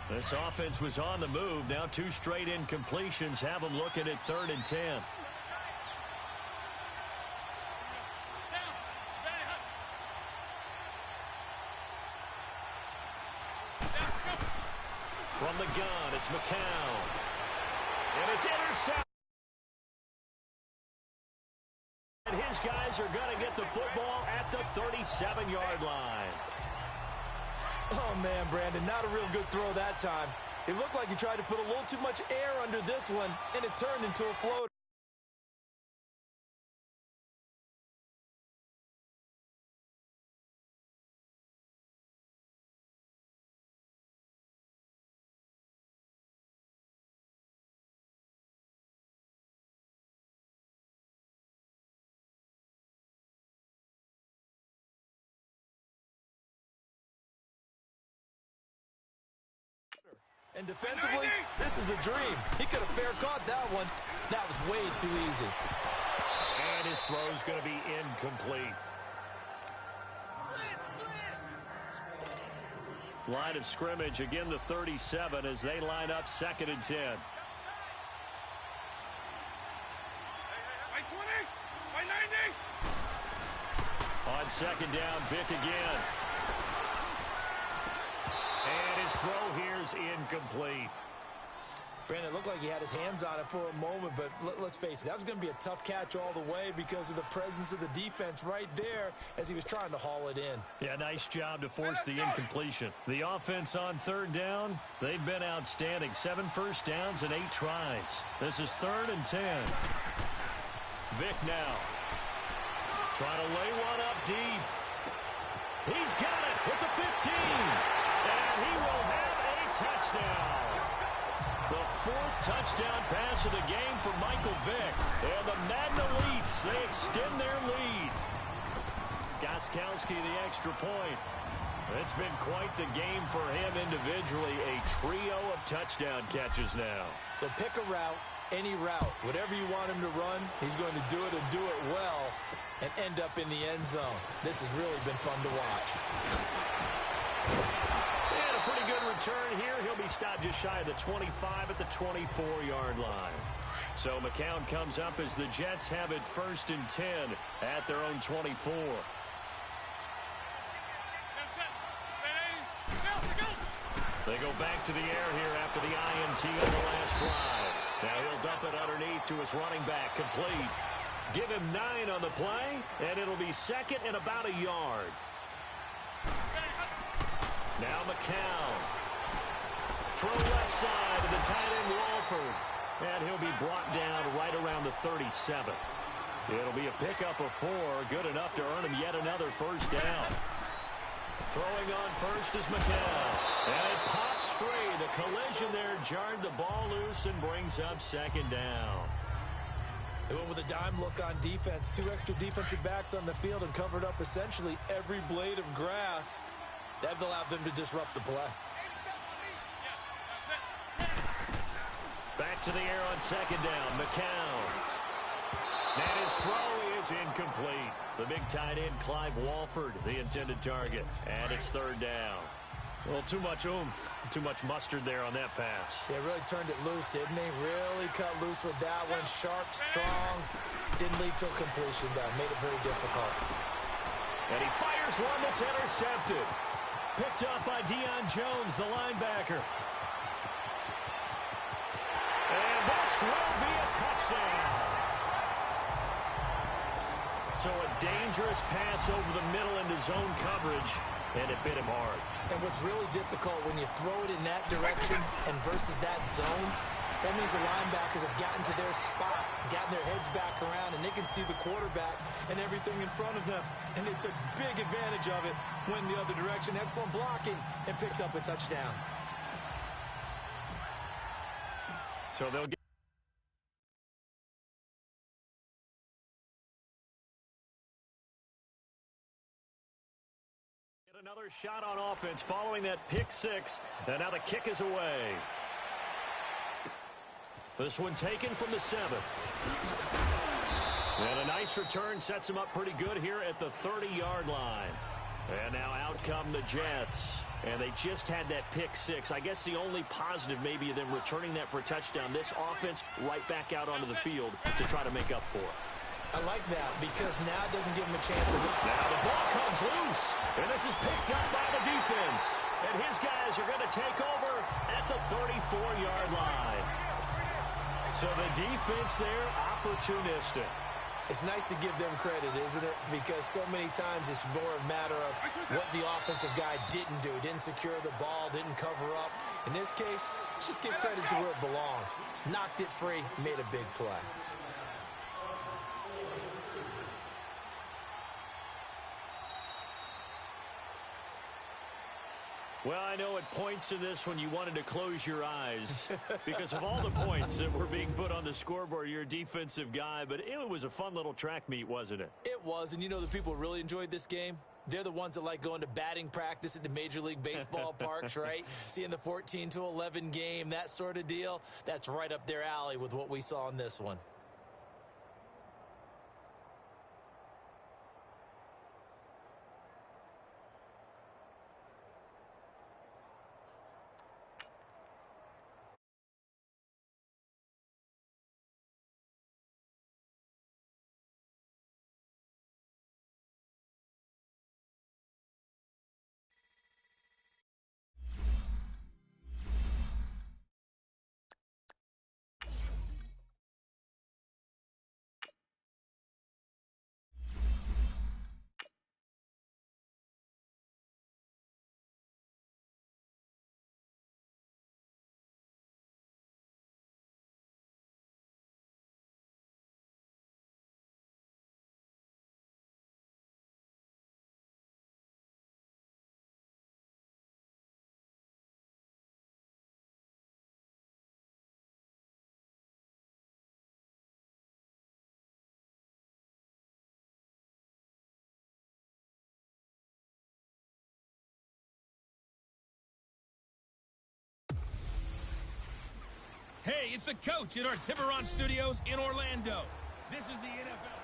This offense was on the move. Now 2 straight incompletions have them looking at 3rd and 10. From the gun, it's McCown. And it's intercepted. And his guys are going to get the football at the 37-yard line. Oh, man, Brandon, not a real good throw that time. It looked like he tried to put a little too much air under this one, and it turned into a floater. And defensively, this is a dream. He could have fair caught that one. That was way too easy. And his throw's going to be incomplete. Line of scrimmage, again the 37 as they line up 2nd and 10. On 2nd down, Vick again. And his throw here is incomplete. Brandon, it looked like he had his hands on it for a moment, but let's face it, that was going to be a tough catch all the way because of the presence of the defense right there as he was trying to haul it in. Yeah, nice job to force the incompletion. The offense on 3rd down, they've been outstanding. 7 first downs and 8 tries. This is 3rd and 10. Vick now. Trying to lay one up deep. He's got it with the 15. And he will have a touchdown. The 4th touchdown pass of the game for Michael Vick. And the Madden Elites, they extend their lead. Gostkowski the extra point. It's been quite the game for him individually. A trio of touchdown catches now. So pick a route, any route. Whatever you want him to run, he's going to do it and do it well and end up in the end zone. This has really been fun to watch. And a pretty good return here. He'll be stopped just shy of the 25 at the 24-yard line. So McCown comes up as the Jets have it 1st and 10 at their own 24. They go back to the air here after the INT on the last drive. Now he'll dump it underneath to his running back, complete. Give him 9 on the play, and it'll be 2nd and about a yard. Now McCown. Throw left side to the tight end Walford. And he'll be brought down right around the 37. It'll be a pickup of 4, good enough to earn him yet another first down. Throwing on first is McCown. And it pops free. The collision there jarred the ball loose and brings up 2nd down. They went with a dime look on defense. 2 extra defensive backs on the field and covered up essentially every blade of grass. That allowed them to disrupt the play. Back to the air on 2nd down. McCown. And his throw is incomplete. The big tight end, Clive Walford, the intended target. And it's 3rd down. Well, too much oomph, too much mustard there on that pass. Yeah, really turned it loose, didn't he? Really cut loose with that one. Sharp, strong. Didn't lead to a completion, though. Made it very difficult. And he fires one that's intercepted. Picked up by Deion Jones, the linebacker. And this will be a touchdown. So a dangerous pass over the middle into zone coverage, and it bit him hard. And what's really difficult when you throw it in that direction and versus that zone, That means the linebackers have gotten to their spot, gotten their heads back around, and they can see the quarterback and everything in front of them. And they took big advantage of it, went the other direction, excellent blocking, and picked up a touchdown. So they'll get another shot on offense following that pick six. And now the kick is away. This one taken from the 7. And a nice return sets him up pretty good here at the 30-yard line. And now out come the Jets. And they just had that pick six. I guess the only positive maybe of them returning that for a touchdown. This offense right back out onto the field to try to make up for it. I like that because now it doesn't give him a chance to go. Now the ball comes loose. And this is picked up by the defense. And his guys are going to take over at the 34-yard line. So the defense there, opportunistic. It's nice to give them credit, isn't it? Because so many times it's more a matter of what the offensive guy didn't do. Didn't secure the ball, didn't cover up. In this case, let's just give credit to where it belongs. Knocked it free, made a big play. Well, I know at points in this one you wanted to close your eyes because of all the points that were being put on the scoreboard. You're a defensive guy, but it was a fun little track meet, wasn't it? It was, and you know the people who really enjoyed this game? They're the ones that like going to batting practice at the Major League Baseball parks, right? Seeing the 14-11 game, that sort of deal. That's right up their alley with what we saw in this one. Hey, it's the coach at our Tiburon Studios in Orlando. This is the NFL.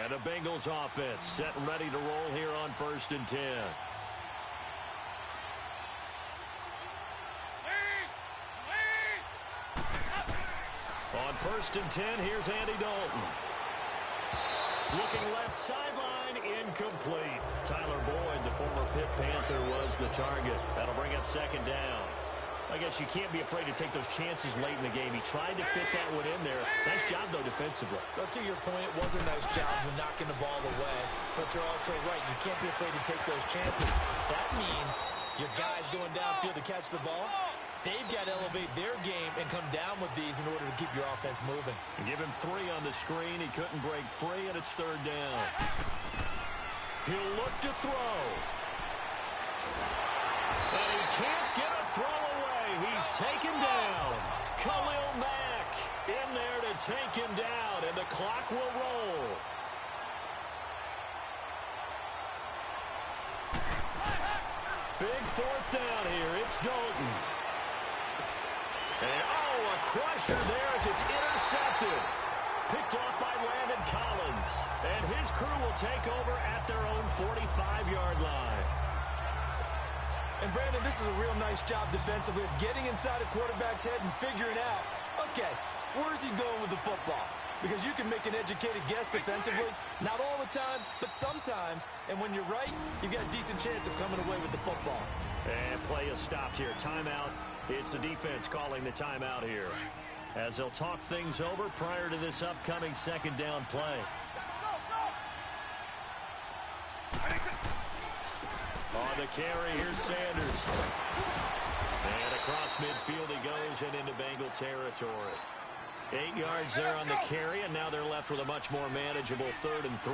And the Bengals offense set and ready to roll here on 1st and 10. On 1st and 10, here's Andy Dalton. Looking left sideline, incomplete. Tyler Boyd, the former Pitt Panther, was the target. That'll bring up 2nd down. I guess you can't be afraid to take those chances late in the game. He tried to fit that one in there. Nice job, though, defensively. Well, to your point, it was a nice job with knocking the ball away. But you're also right. You can't be afraid to take those chances. That means your guys going downfield to catch the ball, they've got to elevate their game and come down with these in order to keep your offense moving. Give him 3 on the screen. He couldn't break free, and it's 3rd down. He'll look to throw. And he can't get a throw away. He's taken down. Khalil Mack in there to take him down, and the clock will roll. Big 4th down here. It's Dalton. And, a crusher there as it's intercepted. Picked off by Landon Collins. And his crew will take over at their own 45-yard line. And, Brandon, this is a real nice job defensively of getting inside a quarterback's head and figuring out, okay, where's he going with the football? Because you can make an educated guess defensively. Not all the time, but sometimes. And when you're right, you've got a decent chance of coming away with the football. And play is stopped here. Timeout. It's the defense calling the timeout here, as they'll talk things over prior to this upcoming 2nd down play. On On the carry, here's Sanders. And across midfield he goes and into Bengal territory. 8 yards there on the carry, and now they're left with a much more manageable 3rd and 3.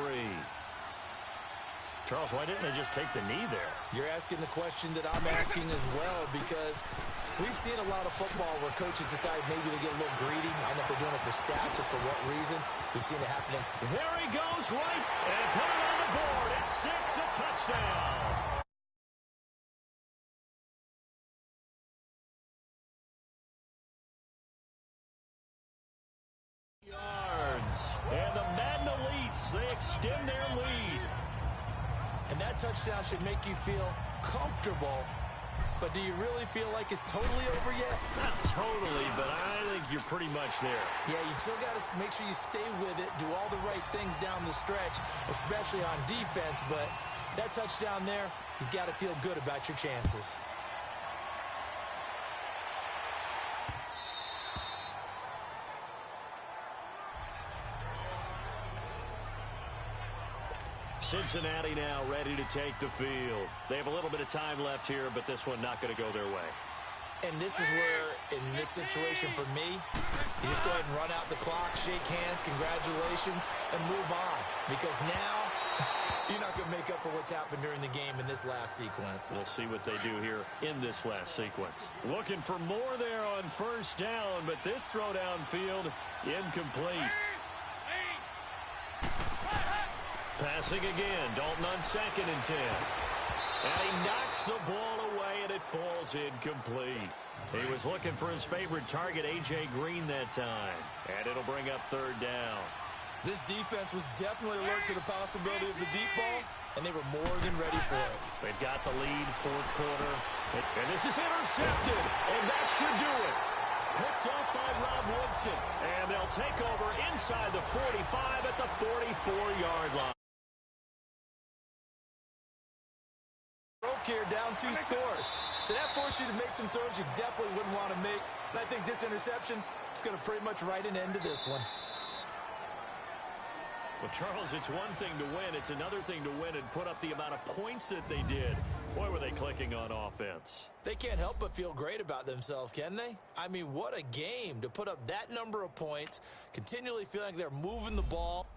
Charles, why didn't they just take the knee there? You're asking the question that I'm asking as well, because we've seen a lot of football where coaches decide maybe they get a little greedy. I don't know if they're doing it for stats or for what reason. We've seen it happening. There he goes, right, and put it on the board. It's 6, a touchdown. Yards, and the Madden Elites, they extend their lead. And that touchdown should make you feel comfortable. But do you really feel like it's totally over yet? Not totally, but I think you're pretty much there. Yeah, you still got to make sure you stay with it, do all the right things down the stretch, especially on defense. But that touchdown there, you've got to feel good about your chances. Cincinnati now ready to take the field. They have a little bit of time left here, but this one not going to go their way. And this is where, in this situation for me, you just go ahead and run out the clock, shake hands, congratulations, and move on. Because now, you're not going to make up for what's happened during the game in this last sequence. We'll see what they do here in this last sequence. Looking for more there on 1st down, but this throw downfield, incomplete. Passing again, Dalton on 2nd and 10. And he knocks the ball away, and it falls incomplete. He was looking for his favorite target, A.J. Green, that time. And it'll bring up 3rd down. This defense was definitely alert to the possibility of the deep ball, and they were more than ready for it. They've got the lead, 4th quarter. And this is intercepted, and that should do it. Picked up by Rob Woodson. And they'll take over inside the 45 at the 44-yard line. Here, down 2 scores. So that forced you to make some throws you definitely wouldn't want to make. And I think this interception is going to pretty much write an end to this one. Well, Charles, it's one thing to win. It's another thing to win and put up the amount of points that they did. Boy, were they clicking on offense. They can't help but feel great about themselves, can they? I mean, what a game to put up that number of points, continually feeling like they're moving the ball.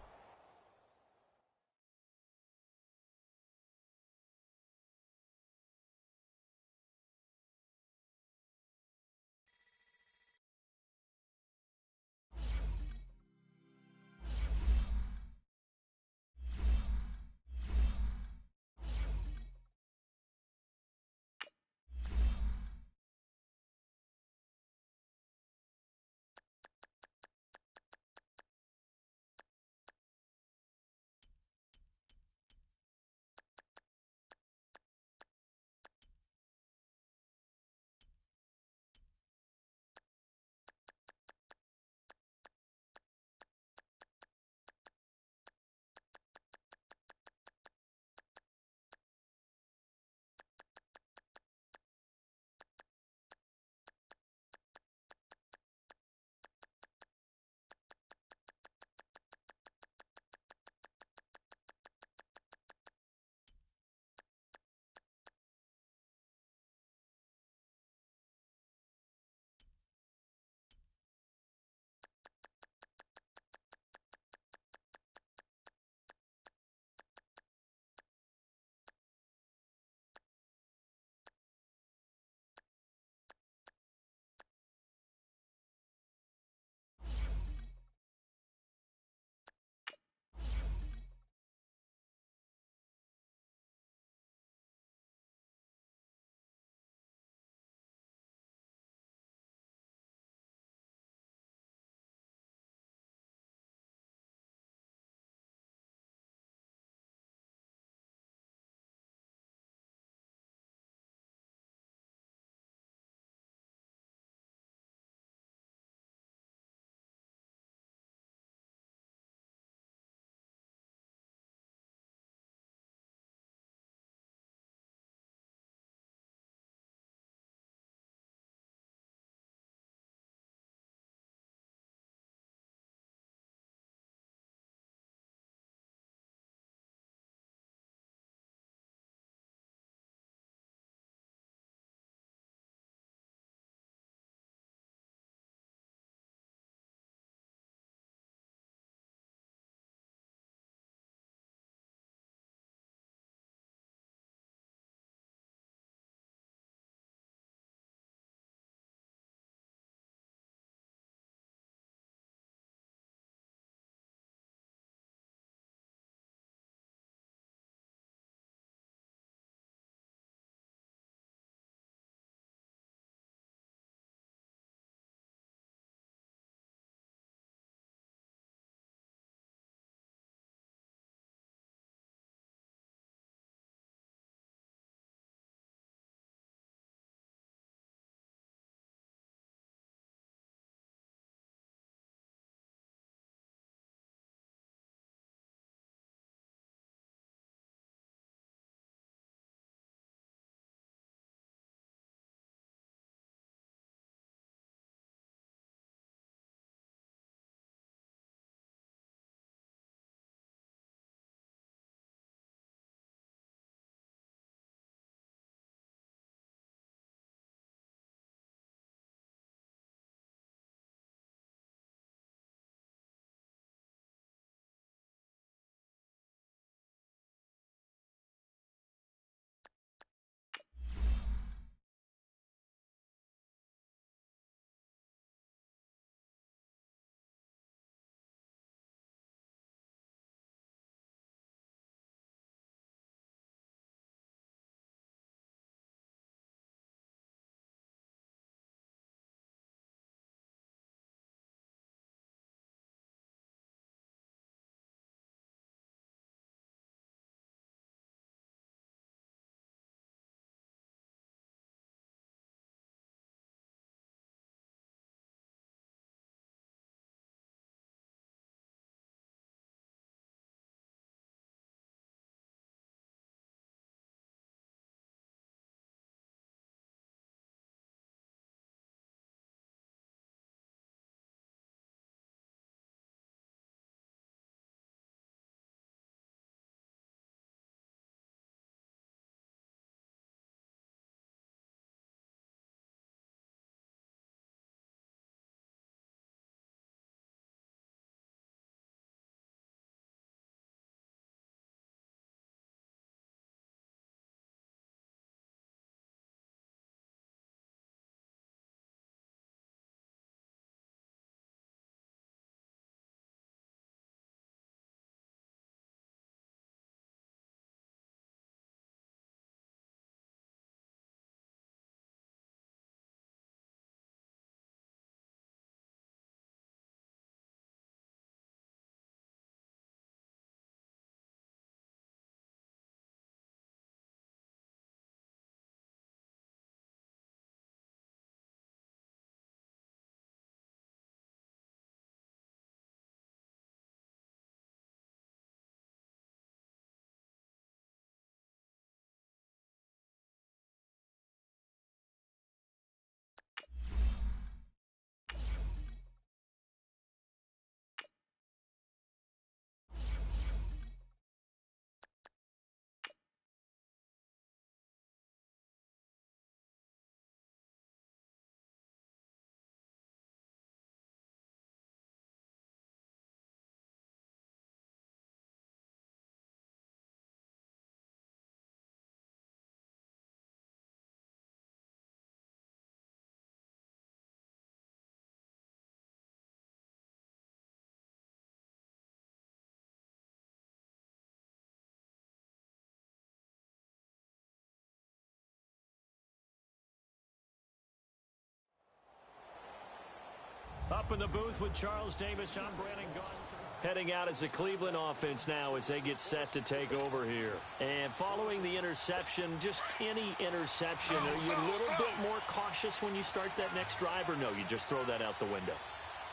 Up in the booth with Charles Davis, I'm Brandon Gaudin. Heading out as the Cleveland offense now as they get set to take over here. And following the interception, just any interception, are you a little bit more cautious when you start that next drive, or no, you just throw that out the window?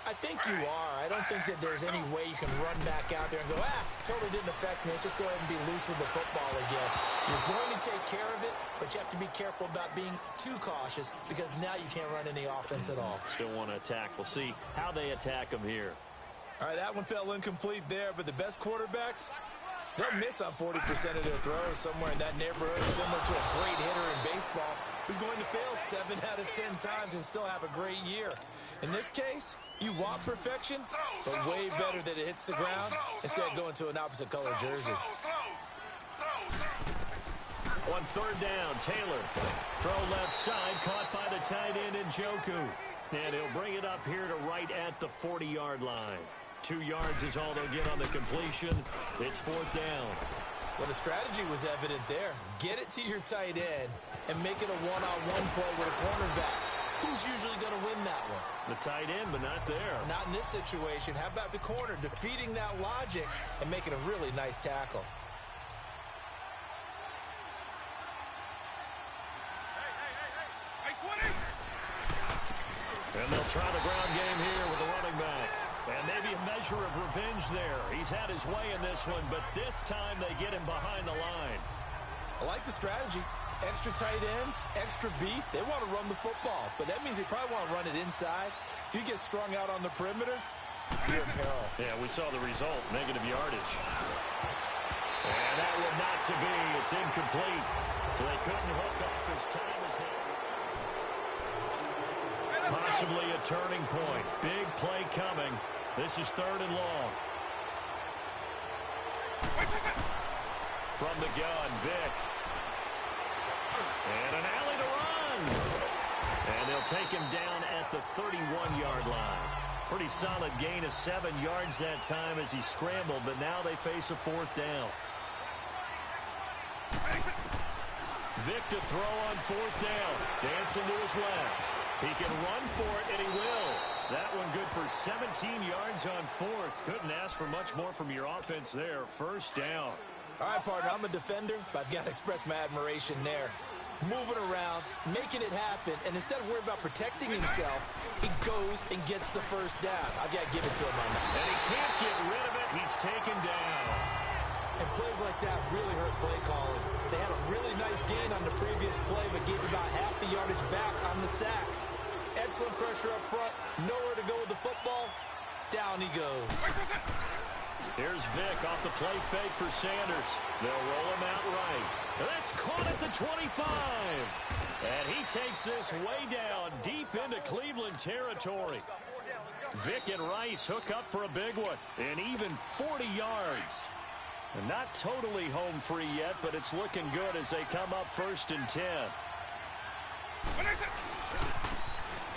I think you are. I don't think that there's any way you can run back out there and go, totally didn't affect me. Let's just go ahead and be loose with the football again. You're going to take care of it, but you have to be careful about being too cautious because now you can't run any offense at all. Still want to attack. We'll see how they attack them here. All right, that one fell incomplete there, but the best quarterbacks, they'll miss on 40% of their throws somewhere in that neighborhood, similar to a great hitter in baseball who's going to fail 7 out of 10 times and still have a great year. In this case, you want perfection, but way better that it hits the ground instead of going to an opposite color jersey. On third down, Taylor. Throw left side, caught by the tight end Njoku. And he'll bring it up here to right at the 40-yard line. 2 yards is all they'll get on the completion. It's fourth down. Well, the strategy was evident there. Get it to your tight end and make it a one-on-one play with a cornerback. Who's usually going to win that one? The tight end, but not there. Not in this situation. How about the corner defeating that logic and making a really nice tackle? And they'll try the ground game here with the running back. And maybe a measure of revenge there. He's had his way in this one, but this time they get him behind the line. I like the strategy. Extra tight ends, extra beef. They want to run the football, but that means they probably want to run it inside. If you get strung out on the perimeter, you're in peril. Yeah, we saw the result, negative yardage. And that one not to be. It's incomplete. So they couldn't hook up as time as now. Possibly a turning point. Big play coming. This is third and long. From the gun, Vick. And an alley to run. And they'll take him down at the 31-yard line. Pretty solid gain of 7 yards that time as he scrambled, but now they face a fourth down. Vick to throw on fourth down. Dancing to his left. He can run for it, and he will. That one good for 17 yards on fourth. Couldn't ask for much more from your offense there. First down. All right, partner, I'm a defender, but I've got to express my admiration there. Moving around, making it happen, and instead of worrying about protecting himself, he goes and gets the first down. I've got to give it to him on that. And he can't get rid of it. He's taken down. And plays like that really hurt play calling. They had a really nice gain on the previous play, but gave about half the yardage back on the sack. Excellent pressure up front. Nowhere to go with the football. Down he goes. Here's Vick off the play fake for Sanders. They'll roll him out right. That's caught at the 25. And he takes this way down deep into Cleveland territory. Vick and Rice hook up for a big one. And even 40 yards. And not totally home free yet, but it's looking good as they come up first and 10.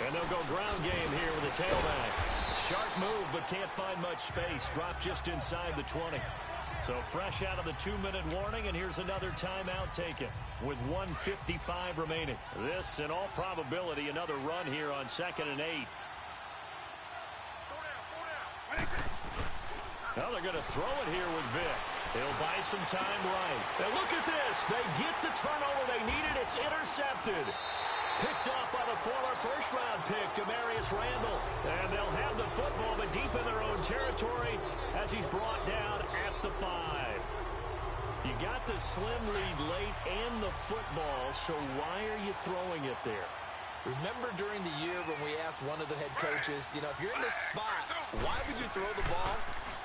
And they'll go ground game here with a tailback. Sharp move, but can't find much space. Dropped just inside the 20. So fresh out of the 2-minute warning, and here's another timeout taken with 1:55 remaining. This, in all probability, another run here on 2nd and 8. Now they're going to throw it here with Vick. He'll buy some time right. And look at this. They get the turnover they needed. It's intercepted. Picked off by the former first-round pick, Demarius Randall. And they'll have the football, but deep in their own territory as he's brought down at the 5. You got the slim lead late and the football, so why are you throwing it there? Remember during the year when we asked one of the head coaches, if you're in this spot, why would you throw the ball?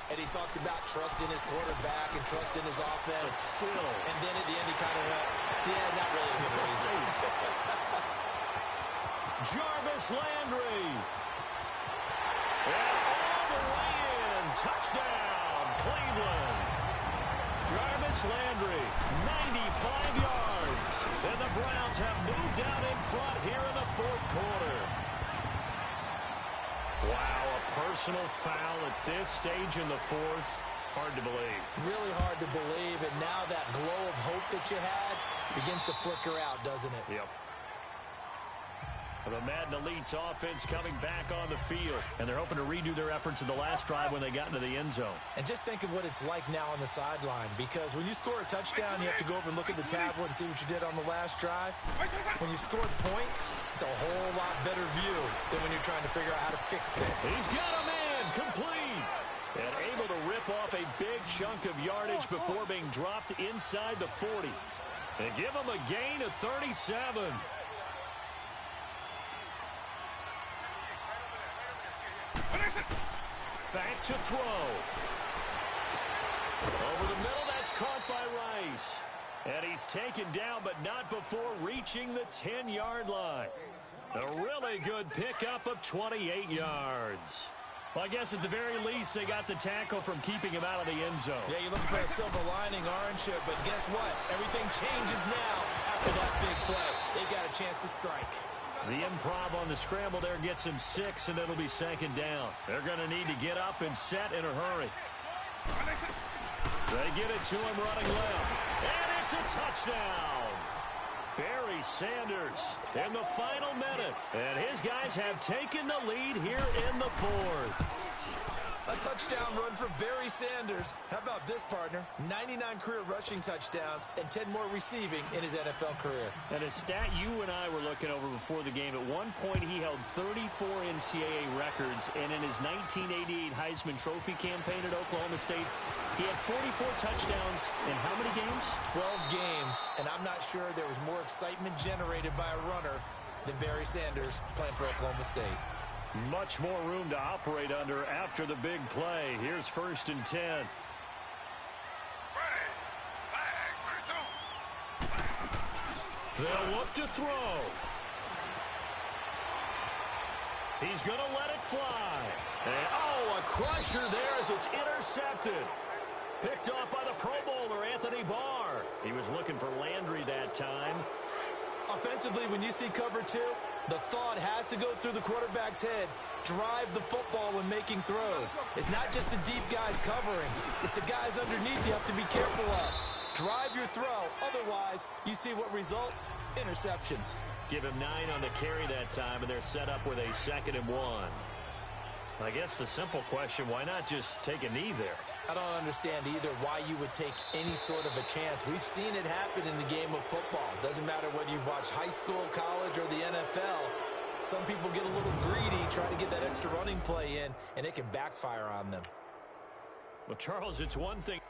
And he talked about trust in his quarterback and trust in his offense. But still. And then at the end he kind of went, yeah, not really a good reason. Jarvis Landry. And all the way in. Touchdown, Cleveland. Jarvis Landry, 95 yards. And the Browns have moved down in front here in the fourth quarter. Wow, a personal foul at this stage in the fourth. Hard to believe. Really hard to believe, and now that glow of hope that you had begins to flicker out, doesn't it? Yep. The Madden Elite's offense coming back on the field, and they're hoping to redo their efforts in the last drive when they got into the end zone. And just think of what it's like now on the sideline, because when you score a touchdown, you have to go over and look at the tablet and see what you did on the last drive. When you score points, it's a whole lot better view than when you're trying to figure out how to fix things. He's got a man complete, and able to rip off a big chunk of yardage before being dropped inside the 40. And give him a gain of 37. Back to throw. Over the middle, that's caught by Rice. And he's taken down, but not before reaching the 10-yard line. A really good pickup of 28 yards. Well, I guess at the very least, they got the tackle from keeping him out of the end zone. Yeah, you're looking for that silver lining, aren't you? But guess what? Everything changes now after that big play. They got a chance to strike. The improv on the scramble there gets him 6, and it'll be second down. They're going to need to get up and set in a hurry. They get it to him running left. And it's a touchdown. Barry Sanders in the final minute. And his guys have taken the lead here in the fourth. A touchdown run for Barry Sanders. How about this, partner? 99 career rushing touchdowns and 10 more receiving in his NFL career. And a stat you and I were looking over before the game. At one point, he held 34 NCAA records, and in his 1988 Heisman Trophy campaign at Oklahoma State, he had 44 touchdowns in how many games? 12 games, and I'm not sure there was more excitement generated by a runner than Barry Sanders playing for Oklahoma State. Much more room to operate under after the big play. Here's 1st and 10. They'll look to throw. He's going to let it fly. And, oh, a crusher there as it's intercepted. Picked off by the Pro Bowler, Anthony Barr. He was looking for Landry that time. Offensively, when you see cover 2, the thought has to go through the quarterback's head. Drive the football when making throws. It's not just the deep guys covering. It's the guys underneath you have to be careful of. Drive your throw. Otherwise, you see what results? Interceptions. Give him 9 on the carry that time, and they're set up with a 2nd and 1. I guess the simple question, why not just take a knee there? I don't understand either why you would take any sort of a chance. We've seen it happen in the game of football. Doesn't matter whether you've watched high school, college, or the NFL. Some people get a little greedy, try to get that extra running play in, and it can backfire on them. Well, Charles, it's one thing.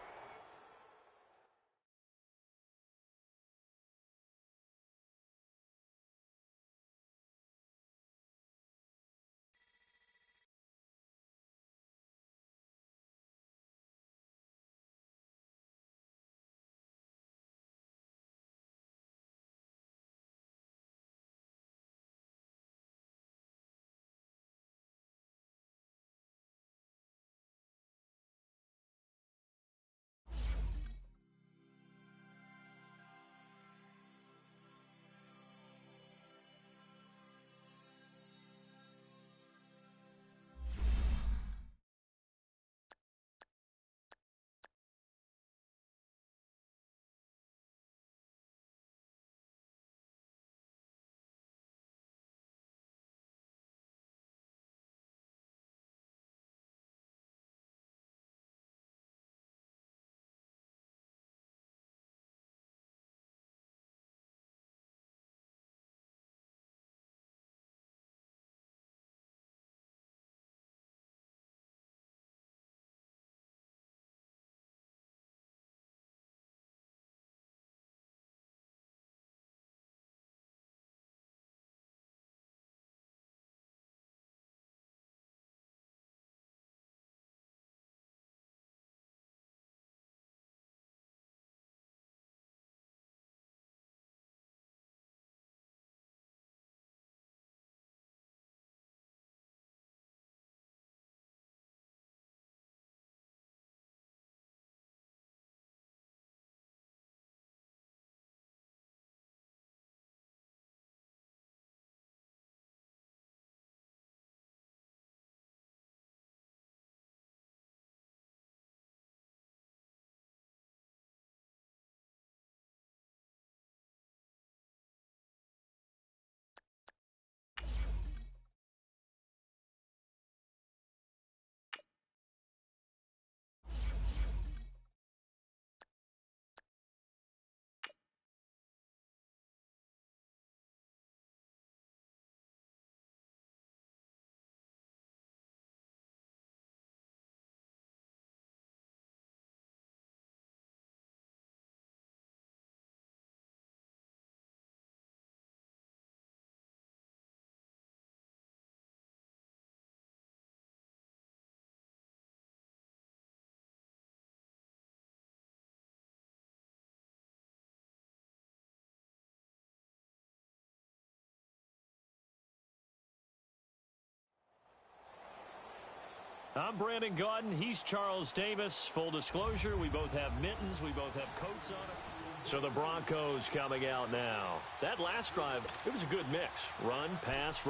I'm Brandon Gaudin. He's Charles Davis. Full disclosure, we both have mittens. We both have coats on it. So the Broncos coming out now. That last drive, it was a good mix. Run, pass.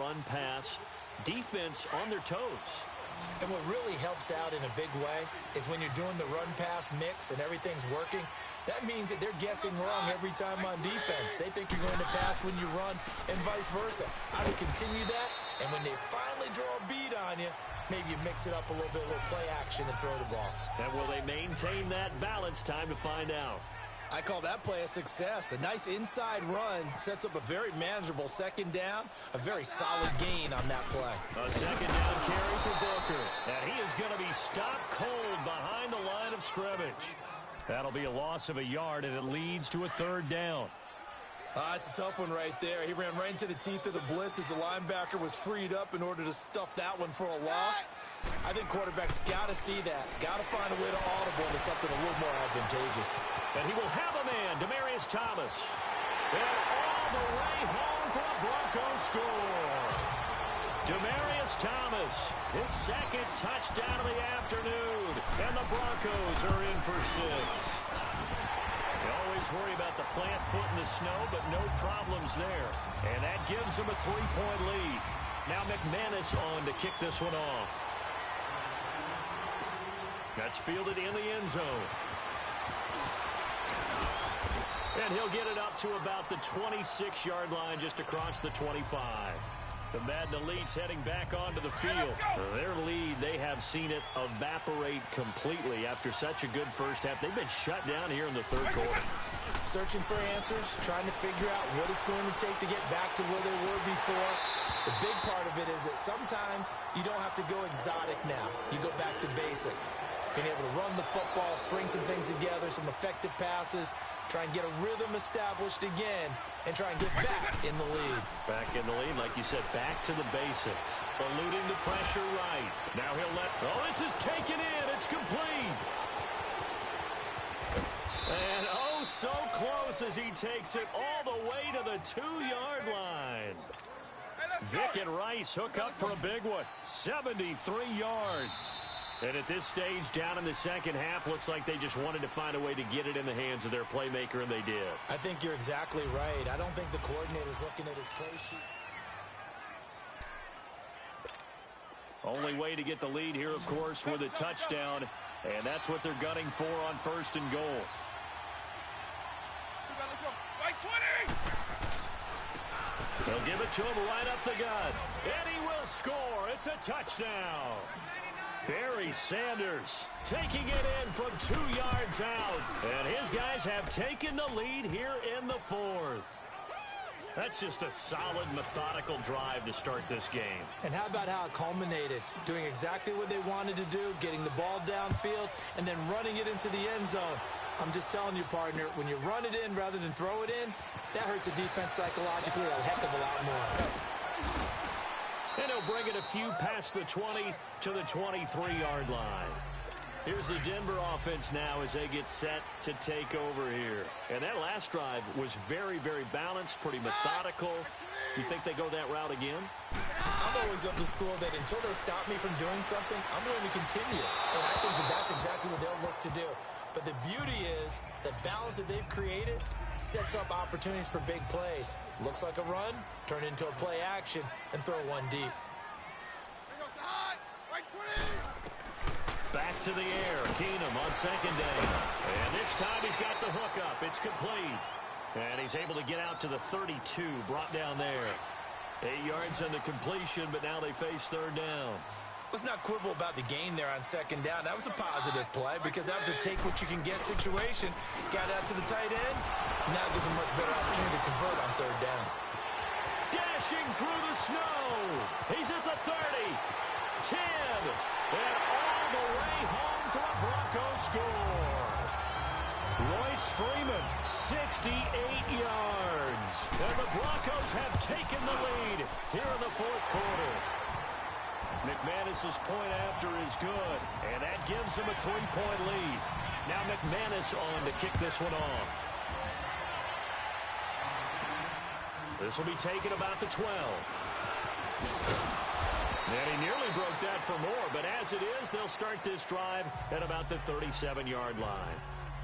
Defense on their toes. And what really helps out in a big way is when you're doing the run-pass mix and everything's working, that means that they're guessing wrong every time on defense. They think you're going to pass when you run and vice versa. I would continue that, and when they finally draw a beat on you, maybe you mix it up a little bit, a little play action, and throw the ball. And will they maintain that balance? Time to find out. I call that play a success. A nice inside run sets up a very manageable second down, a very solid gain on that play. A second down carry for Booker. And he is going to be stopped cold behind the line of scrimmage. That'll be a loss of a yard, and it leads to a third down. It's a tough one right there. He ran right into the teeth of the blitz as the linebacker was freed up in order to stuff that one for a loss. I think quarterbacks got to see that. Got to find a way to audible into something a little more advantageous. And he will have a man, Demaryius Thomas. And all the way home for a Broncos score. Demaryius Thomas, his second touchdown of the afternoon. And the Broncos are in for 6. You always worry about the plant foot in the snow, but no problems there. And that gives them a 3-point lead. Now McManus on to kick this one off. That's fielded in the end zone. And he'll get it up to about the 26-yard line just across the 25. The Madden Elites heading back onto the field. Their lead, they have seen it evaporate completely after such a good first half. They've been shut down here in the third quarter. Searching for answers, trying to figure out what it's going to take to get back to where they were before. The big part of it is that sometimes you don't have to go exotic now. You go back to basics. Being able to run the football, string some things together, some effective passes, try and get a rhythm established again, and try and get back in the lead. Back in the lead, like you said, back to the basics. Eluding the pressure right. Now he'll let... Oh, this is taken in. It's complete. And oh, so close as he takes it all the way to the 2-yard line. Vick and Rice hook up for a big one. 73 yards. And at this stage, down in the second half, looks like they just wanted to find a way to get it in the hands of their playmaker, and they did. I think you're exactly right. I don't think the coordinator's looking at his play sheet. Only way to get the lead here, of course, with a touchdown, and that's what they're gunning for on 1st and goal. They'll give it to him right up the gut, and he will score. It's a touchdown. Barry Sanders taking it in from 2 yards out. And his guys have taken the lead here in the 4th. That's just a solid, methodical drive to start this game. And how about how it culminated? Doing exactly what they wanted to do, getting the ball downfield, and then running it into the end zone. I'm just telling you, partner, when you run it in rather than throw it in, that hurts a defense psychologically a heck of a lot more. And he'll bring it a few past the 20 to the 23-yard line. Here's the Denver offense now as they get set to take over here. And that last drive was very, very balanced, pretty methodical. You think they go that route again? I'm always of the school that until they stop me from doing something, I'm going to continue. And I think that that's exactly what they'll look to do. But the beauty is the balance that they've created sets up opportunities for big plays. Looks like a run, turn into a play action, and throw one deep. Back to the air. Keenum on 2nd down. And this time he's got the hook up. It's complete. And he's able to get out to the 32, brought down there. 8 yards on the completion, but now they face 3rd down. Let's not quibble about the gain there on 2nd down. That was a positive play because that was a take-what-you-can-get situation. Got out to the tight end. Now gives a much better opportunity to convert on 3rd down. Dashing through the snow. He's at the 30, 10, and all the way home for a Broncos score. Royce Freeman, 68 yards. And the Broncos have taken the lead here in the 4th quarter. McManus's point after is good, and that gives him a 3-point lead. Now McManus on to kick this one off. This will be taken about the 12. And he nearly broke that for more, but as as it is, they'll start this drive at about the 37-yard line.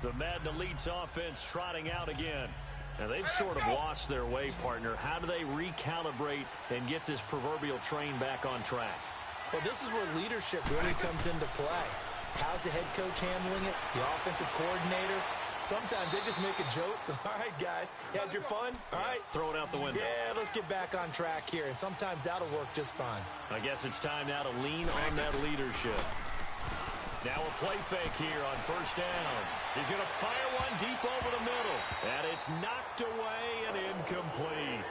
The Madden Elite's offense trotting out again. Now, they've sort of lost their way, partner. How do they recalibrate and get this proverbial train back on track? Well, this is where leadership really comes into play. How's the head coach handling it? The offensive coordinator? Sometimes they just make a joke. All right, guys, you had your fun? All right. Throw it out the window. Yeah, let's get back on track here, and sometimes that'll work just fine. I guess it's time now to lean on that leadership. Now a play fake here on first downs. He's going to fire one deep over the middle, and it's knocked away and incomplete.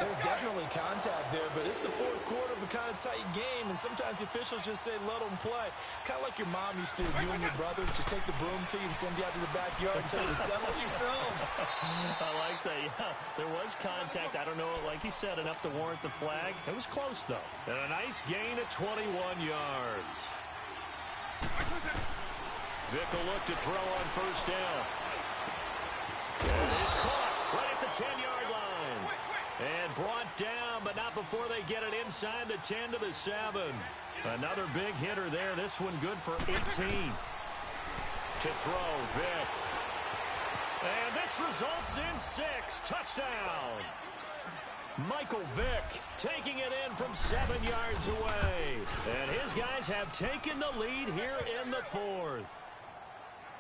There's definitely contact there, but it's the fourth quarter of a kind of tight game, and sometimes the officials just say, let them play. Kind of like your mom used to, you and your brothers, just take the broom to you and send you out to the backyard and tell you to settle yourselves. I like that, yeah. There was contact. I don't know, like you said, enough to warrant the flag. It was close, though. And a nice gain at 21 yards. Vick will look to throw on first down. And he's caught right at the 10-yard line. And brought down, but not before they get it inside the 10 to the 7. Another big hitter there. This one good for 18. To throw, Vick. And this results in 6. Touchdown. Michael Vick taking it in from 7 yards away. And his guys have taken the lead here in the fourth.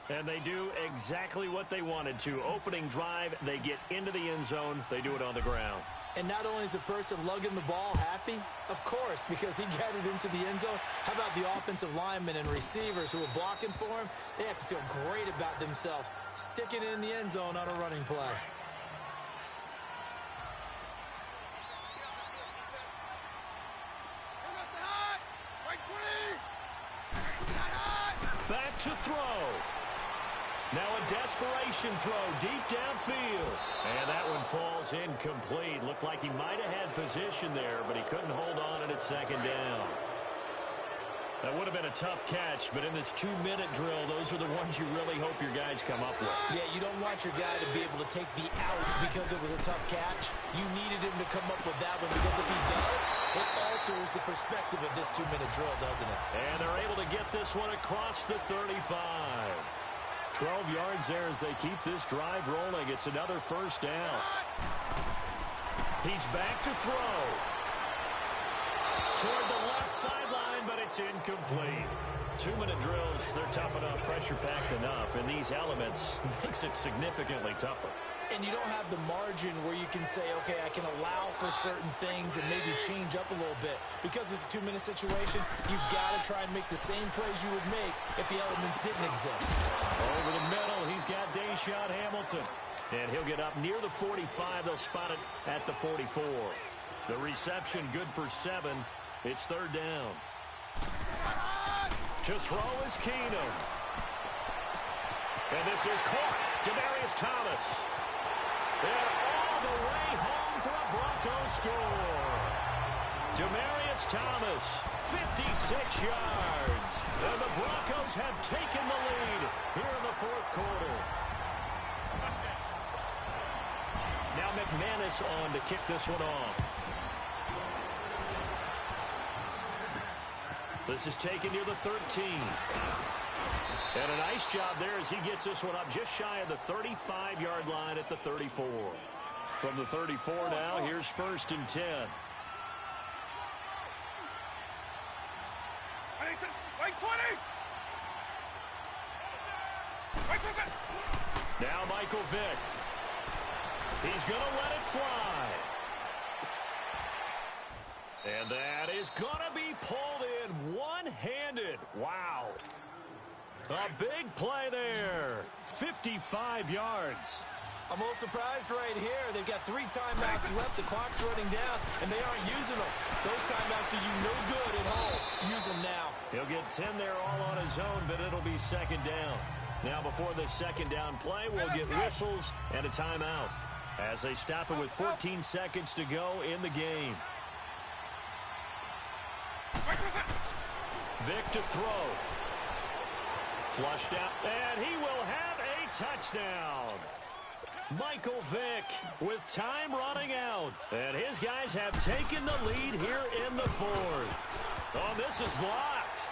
And they do exactly what they wanted to. Opening drive, they get into the end zone. They do it on the ground. And not only is the person lugging the ball happy, of course, because he got it into the end zone. How about the offensive linemen and receivers who are blocking for him? They have to feel great about themselves, sticking it in the end zone on a running play. Back to throw. Now a desperation throw deep downfield. And that one falls incomplete. Looked like he might have had position there, but he couldn't hold on at second down. That would have been a tough catch, but in this 2-minute drill, those are the ones you really hope your guys come up with. Yeah, you don't want your guy to be able to take the out because it was a tough catch. You needed him to come up with that one because if he does, it alters the perspective of this 2-minute drill, doesn't it? And they're able to get this one across the 35. 12 yards there as they keep this drive rolling. It's another first down. He's back to throw. Toward the left sideline, but it's incomplete. 2-minute drills, they're tough enough, pressure-packed enough, and these elements makes it significantly tougher. And you don't have the margin where you can say, okay, I can allow for certain things and maybe change up a little bit. Because it's a 2-minute situation, you've got to try and make the same plays you would make if the elements didn't exist. Over the middle, he's got Deshaun Hamilton. And he'll get up near the 45. They'll spot it at the 44. The reception good for 7. It's third down. To throw is Keenum. And this is caught. Demaryius Thomas. And all the way home for a Broncos score. Demaryius Thomas, 56 yards. And the Broncos have taken the lead here in the fourth quarter. Now McManus on to kick this one off. This is taken near the 13. And a nice job there as he gets this one up just shy of the 35-yard line at the 34. From the 34 now, here's first and 10. Now Michael Vick. He's going to let it fly. And that is going to be pulled in one-handed. Wow. A big play there. 55 yards. I'm a little surprised right here. They've got 3 timeouts left. The clock's running down, and they aren't using them. Those timeouts do you no good at home. Use them now. He'll get 10 there all on his own, but it'll be second down. Now before the second down play, we'll get whistles and a timeout as they stop it with 14 seconds to go in the game. Vick to throw. Flushed out, and he will have a touchdown. Michael Vick with time running out. And his guys have taken the lead here in the fourth. Oh, this is blocked.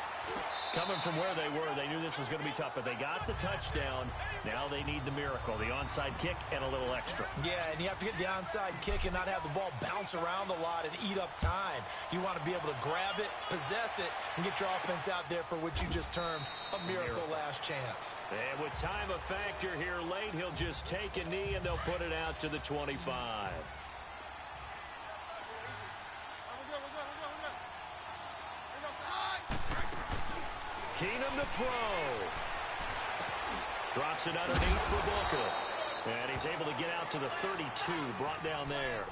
Coming from where they were, they knew this was going to be tough, but they got the touchdown. Now they need the miracle, the onside kick and a little extra. Yeah, and you have to get the onside kick and not have the ball bounce around a lot and eat up time. You want to be able to grab it, possess it, and get your offense out there for what you just termed a miracle last chance. And with time a factor here late, he'll just take a knee and they'll put it out to the 25. Keenum to throw. Drops it underneath for Booker. And he's able to get out to the 32, brought down there.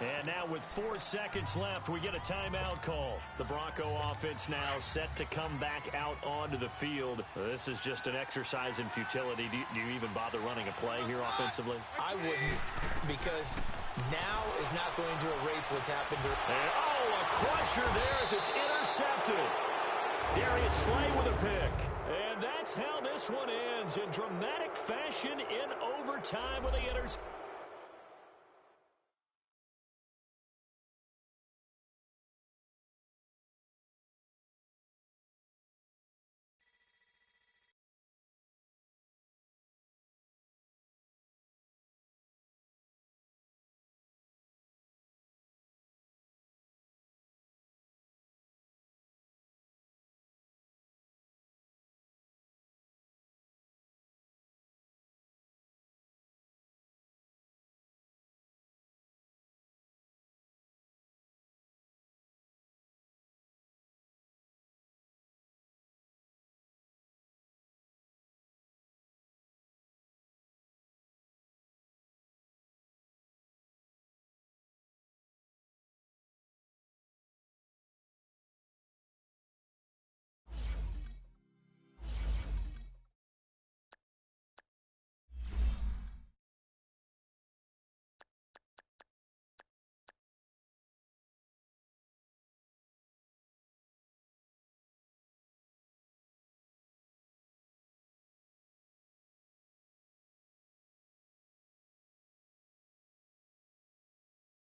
And now with 4 seconds left, we get a timeout call. The Bronco offense now set to come back out onto the field. This is just an exercise in futility. Do you even bother running a play here offensively? I wouldn't, because now is not going to erase what's happened. And, a crusher there as it's intercepted. Darius Slay with a pick. And that's how this one ends in dramatic fashion in overtime with the interception.